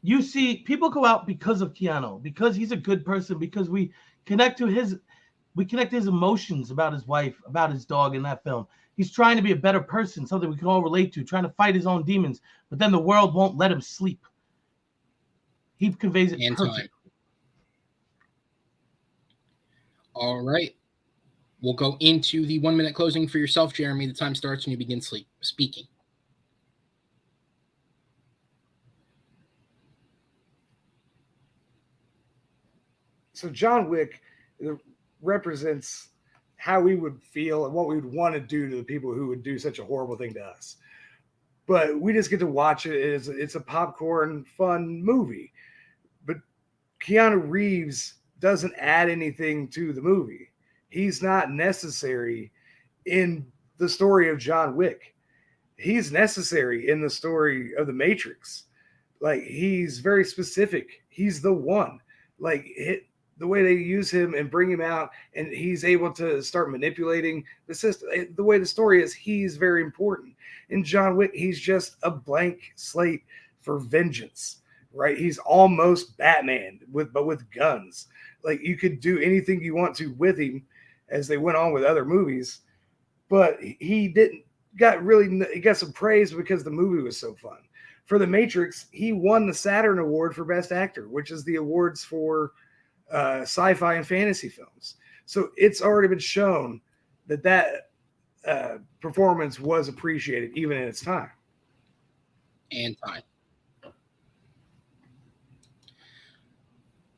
You see people go out because of Keanu, because he's a good person, because we connect to his emotions about his wife, about his dog in that film. He's trying to be a better person, something we can all relate to, trying to fight his own demons, but then the world won't let him sleep. He conveys it perfectly. All right. We'll go into the 1 minute closing for yourself, Jeremy. The time starts when you begin speaking. So John Wick represents how we would feel and what we would want to do to the people who would do such a horrible thing to us. But we just get to watch it. It's a popcorn fun movie. But Keanu Reeves doesn't add anything to the movie. He's not necessary in the story of John Wick. He's necessary in the story of The Matrix. Like, he's very specific. He's the one. Like, the way they use him and bring him out, and he's able to start manipulating the system. The way the story is, he's very important. In John Wick, he's just a blank slate for vengeance, right? He's almost Batman, but with guns. Like, you could do anything you want to with him as they went on with other movies, but he got some praise because the movie was so fun. For The Matrix, he won the Saturn Award for Best Actor, which is the awards for sci-fi and fantasy films. So it's already been shown that performance was appreciated even in its time.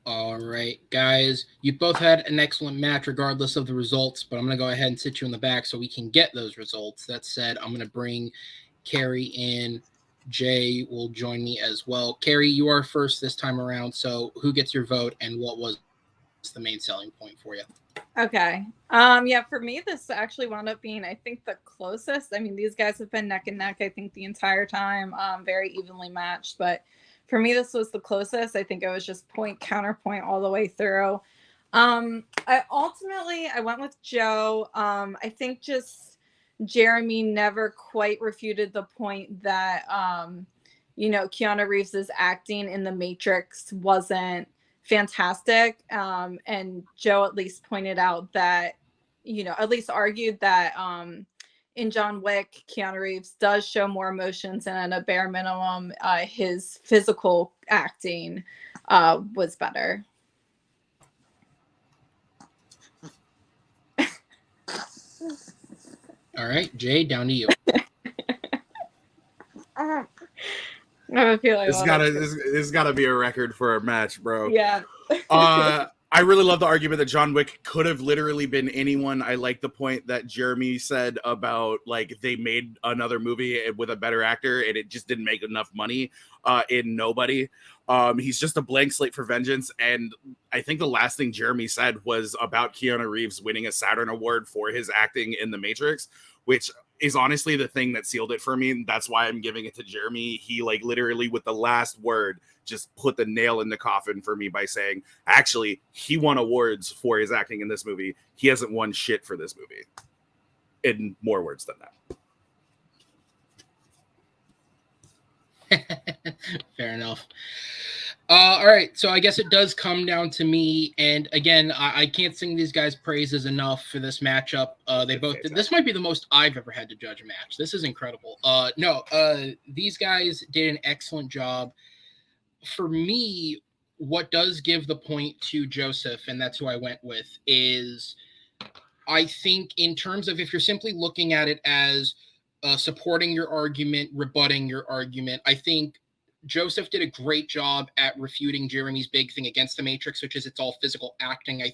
All right, guys, you both had an excellent match regardless of the results, but I'm going to go ahead and sit you in the back so we can get those results. That said, I'm going to bring Carrie in. Jay will join me as well. Carrie, you are first this time around, so who gets your vote and what was the main selling point for you? Okay. Yeah, for me, this actually wound up being, I think, the closest. I mean, these guys have been neck and neck, I think, the entire time, very evenly matched, but for me, this was the closest. I think it was just point, counterpoint all the way through. I went with Joe. I think just Jeremy never quite refuted the point that, Keanu Reeves' acting in The Matrix wasn't fantastic. And Joe at least pointed out that, at least argued that in John Wick, Keanu Reeves does show more emotions, and at a bare minimum, his physical acting was better. All right, Jay, down to you. I feel like this gotta be a record for a match, bro. Yeah. I really love the argument that John Wick could have literally been anyone. I like the point that Jeremy said about, like, they made another movie with a better actor and it just didn't make enough money in Nobody. He's just a blank slate for vengeance. And I think the last thing Jeremy said was about Keanu Reeves winning a Saturn Award for his acting in The Matrix, which is honestly the thing that sealed it for me. That's why I'm giving it to Jeremy. He, like, literally with the last word just put the nail in the coffin for me by saying, actually, he won awards for his acting in this movie. He hasn't won shit for this movie. In more words than that. Fair enough. All right, so I guess it does come down to me, and again, I can't sing these guys' praises enough for this matchup. They both did. This might be the most I've ever had to judge a match. This is incredible. These guys did an excellent job. For me, what does give the point to Joseph, and that's who I went with, is I think in terms of if you're simply looking at it as supporting your argument, rebutting your argument. I think Joseph did a great job at refuting Jeremy's big thing against the Matrix, which is it's all physical acting. I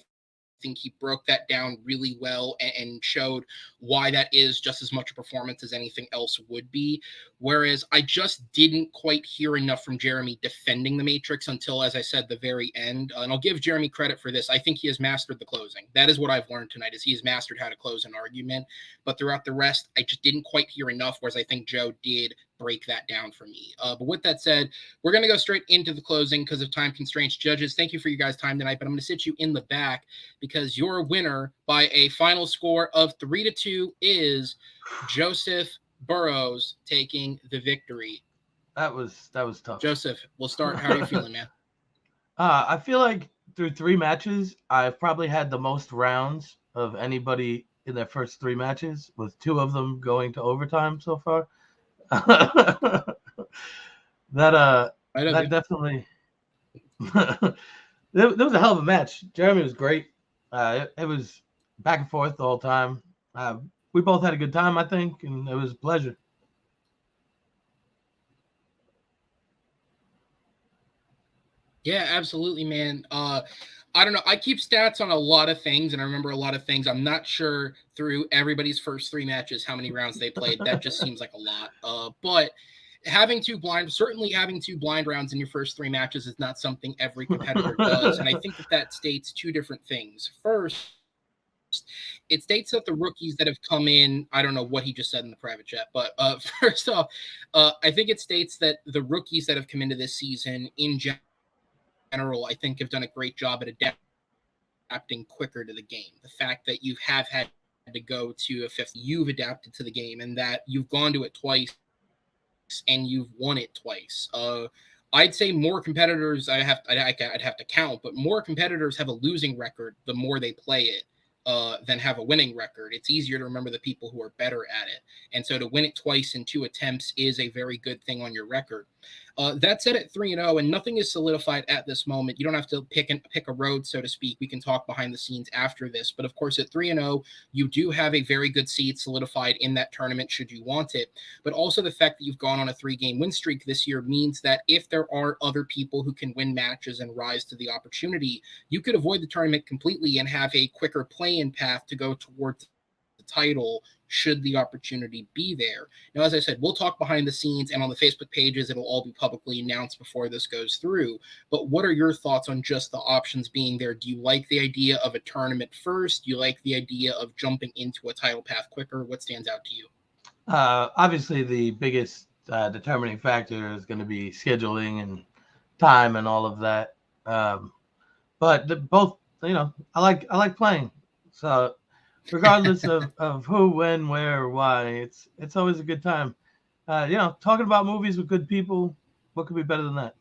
think he broke that down really well and showed why that is just as much a performance as anything else would be. Whereas I just didn't quite hear enough from Jeremy defending the Matrix until, as I said, the very end. And I'll give Jeremy credit for this. I think he has mastered the closing. That is what I've learned tonight, is he has mastered how to close an argument. But throughout the rest, I just didn't quite hear enough, whereas I think Joe did break that down for me. But with that said, we're going to go straight into the closing because of time constraints. Judges, thank you for your guys' time tonight, but I'm going to sit you in the back because your winner by a final score of 3-2 is Joseph Boros taking the victory. That was tough. Joseph, we'll start. How are you feeling, man? I feel like through 3 matches, I've probably had the most rounds of anybody in their first 3 matches, with 2 of them going to overtime so far. that definitely there was a hell of a match. Jeremy was great. It was back and forth the whole time. We both had a good time, I think, and it was a pleasure. Yeah, absolutely, man. I don't know. I keep stats on a lot of things, and I remember a lot of things. I'm not sure through everybody's first 3 matches how many rounds they played. That just seems like a lot. But having 2 blind rounds in your first 3 matches is not something every competitor does. And I think that states 2 different things. First, it states that the rookies that have come in, I don't know what he just said in the private chat, but first off, I think it states that the rookies that have come into this season in general, I think have done a great job at adapting quicker to the game. The fact that you have had to go to a 5th, you've adapted to the game, and that you've gone to it twice and you've won it twice. I'd say more competitors, I'd have to count, but more competitors have a losing record the more they play it than have a winning record. It's easier to remember the people who are better at it. And so to win it twice in 2 attempts is a very good thing on your record. That said, at 3-0, and nothing is solidified at this moment. You don't have to pick a road, so to speak. We can talk behind the scenes after this. But of course, at 3-0, you do have a very good seed solidified in that tournament should you want it. But also the fact that you've gone on a 3-game win streak this year means that if there are other people who can win matches and rise to the opportunity, you could avoid the tournament completely and have a quicker play-in path to go towards the title should the opportunity be there. Now, as I said, we'll talk behind the scenes, and on the Facebook pages, it'll all be publicly announced before this goes through. But what are your thoughts on just the options being there? Do you like the idea of a tournament first? Do you like the idea of jumping into a title path quicker? What stands out to you? Obviously, the biggest determining factor is going to be scheduling and time and all of that. But both, I like playing. So regardless of who, when, where, or why, it's always a good time. Talking about movies with good people, what could be better than that?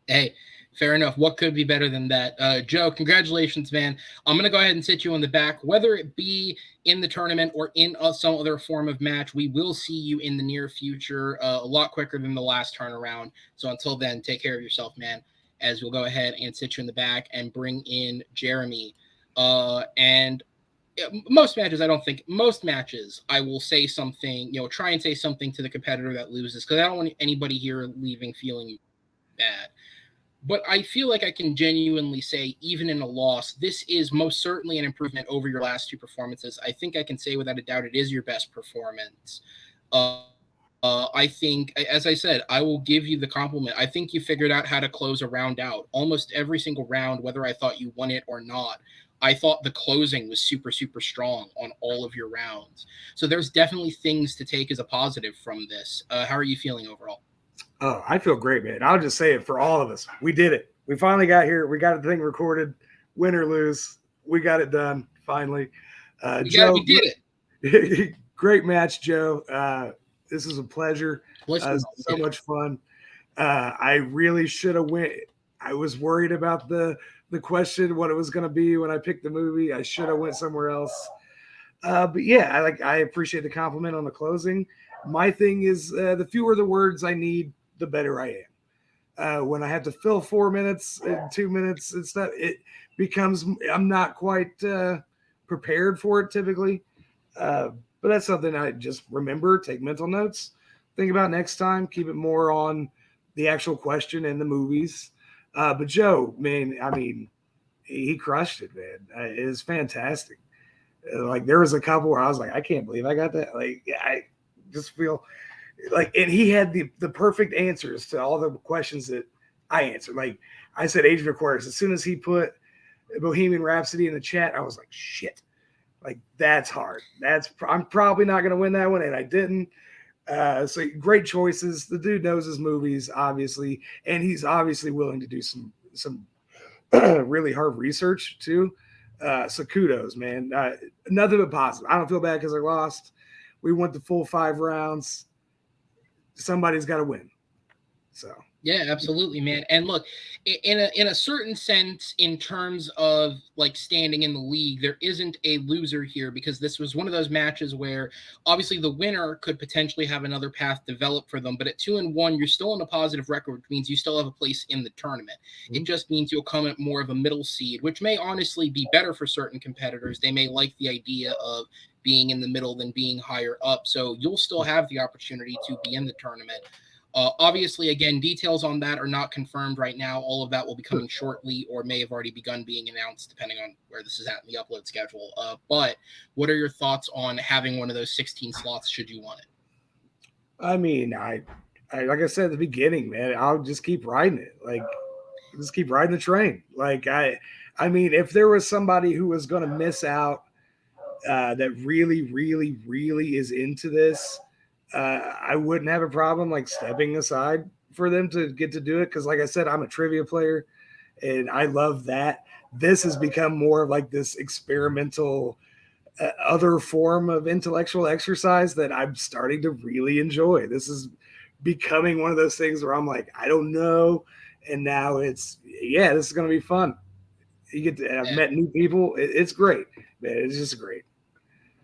Hey, fair enough. What could be better than that? Joe, congratulations, man. I'm going to go ahead and sit you in the back. Whether it be in the tournament or in some other form of match, we will see you in the near future a lot quicker than the last turnaround. So until then, take care of yourself, man, as we'll go ahead and sit you in the back and bring in Jeremy. And most matches, I will say something, try and say something to the competitor that loses, because I don't want anybody here leaving feeling bad. But I feel like I can genuinely say, even in a loss, this is most certainly an improvement over your last 2 performances. I think I can say without a doubt it is your best performance. I think, as I said, I will give you the compliment. I think you figured out how to close a round out. Almost every single round, whether I thought you won it or not, I thought the closing was super, super strong on all of your rounds. So there's definitely things to take as a positive from this. How are you feeling overall? Oh, I feel great, man. I'll just say it for all of us. We did it. We finally got here. We got the thing recorded. Win or lose, we got it done finally. Joe, we did it. Great match, Joe. This is a pleasure. So much fun. I really should have went. I was worried about the question, what it was going to be when I picked the movie. I should have went somewhere else. But yeah, I appreciate the compliment on the closing. My thing is the fewer the words I need, the better I am. When I have to fill 4 minutes and 2 minutes and stuff, it becomes, I'm not quite prepared for it typically. But that's something I just remember, take mental notes, think about next time, keep it more on the actual question and the movies. But Joe, man, I mean, he crushed it, man. It was fantastic. Like there was a couple where I was like, I can't believe I got that. Like I just feel like, and he had the perfect answers to all the questions that I answered. Like I said, Age of Aquarius. As soon as he put Bohemian Rhapsody in the chat, I was like, shit. Like that's hard. I'm probably not going to win that one, and I didn't. So great choices. The dude knows his movies, obviously, and he's obviously willing to do some really hard research too. So kudos, man. Nothing but positive. I don't feel bad because I lost. We went the full 5 rounds. Somebody's got to win. So. Yeah, absolutely, man. And look, in a certain sense, in terms of like standing in the league, there isn't a loser here because this was one of those matches where obviously the winner could potentially have another path developed for them. But at 2-1, you're still in a positive record, which means you still have a place in the tournament. Mm-hmm. It just means you'll come at more of a middle seed, which may honestly be better for certain competitors. They may like the idea of being in the middle than being higher up. So you'll still have the opportunity to be in the tournament. Obviously, again, details on that are not confirmed right now. All of that will be coming shortly or may have already begun being announced, depending on where this is at in the upload schedule. But what are your thoughts on having one of those 16 slots should you want it? I mean, I like I said at the beginning, man, I'll just keep riding it. Like, just keep riding the train. Like, I mean, if there was somebody who was going to miss out that really, really, really is into this, I wouldn't have a problem like stepping aside for them to get to do it. Cause like I said, I'm a trivia player and I love that. This has become more of like this experimental other form of intellectual exercise that I'm starting to really enjoy. This is becoming one of those things where I'm like, I don't know. And now it's, yeah, this is going to be fun. You get to, I've met new people. It's great, man. It's just great.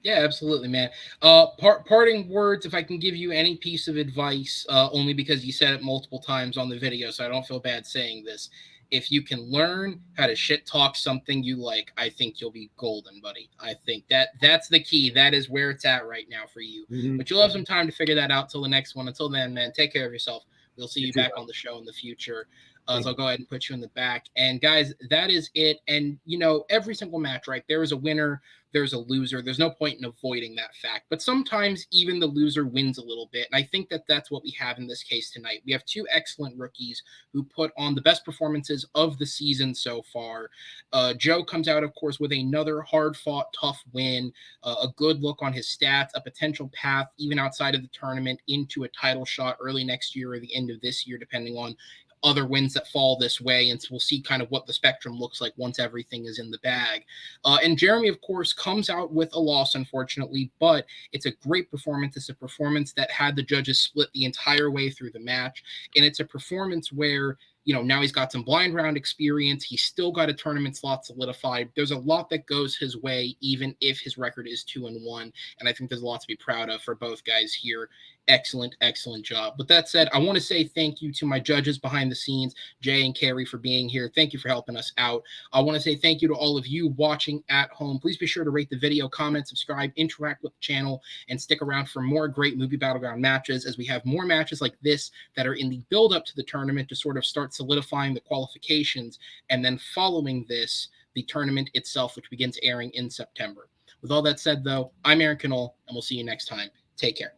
Yeah, absolutely, man. Parting words, if I can give you any piece of advice, only because you said it multiple times on the video, so I don't feel bad saying this. If you can learn how to shit talk something you like, I think you'll be golden, buddy. I think that's the key. That is where it's at right now for you. Mm-hmm. But you'll have some time to figure that out till the next one. Until then, man, take care of yourself. We'll see you back on the show in the future. So I'll go ahead and put you in the back. And guys, that is it. And, you know, every single match, right? There is a winner. There's a loser. There's no point in avoiding that fact. But sometimes even the loser wins a little bit. And I think that that's what we have in this case tonight. We have 2 excellent rookies who put on the best performances of the season so far. Joe comes out, of course, with another hard-fought, tough win, a good look on his stats, a potential path even outside of the tournament into a title shot early next year or the end of this year, depending on other wins that fall this way, and so we'll see kind of what the spectrum looks like once everything is in the bag. And Jeremy, of course, comes out with a loss, unfortunately, but it's a great performance. It's a performance that had the judges split the entire way through the match, and it's a performance where, you know, now he's got some blind round experience. He's still got a tournament slot solidified. There's a lot that goes his way, even if his record is 2-1. And I think there's a lot to be proud of for both guys here. Excellent, excellent job. With that said, I want to say thank you to my judges behind the scenes, Jay and Carrie, for being here. Thank you for helping us out. I want to say thank you to all of you watching at home. Please be sure to rate the video, comment, subscribe, interact with the channel, and stick around for more great Movie Battleground matches as we have more matches like this that are in the build-up to the tournament to sort of start solidifying the qualifications, and then following this, the tournament itself, which begins airing in September. With all that said, though, I'm Aaron Knoll, and we'll see you next time. Take care.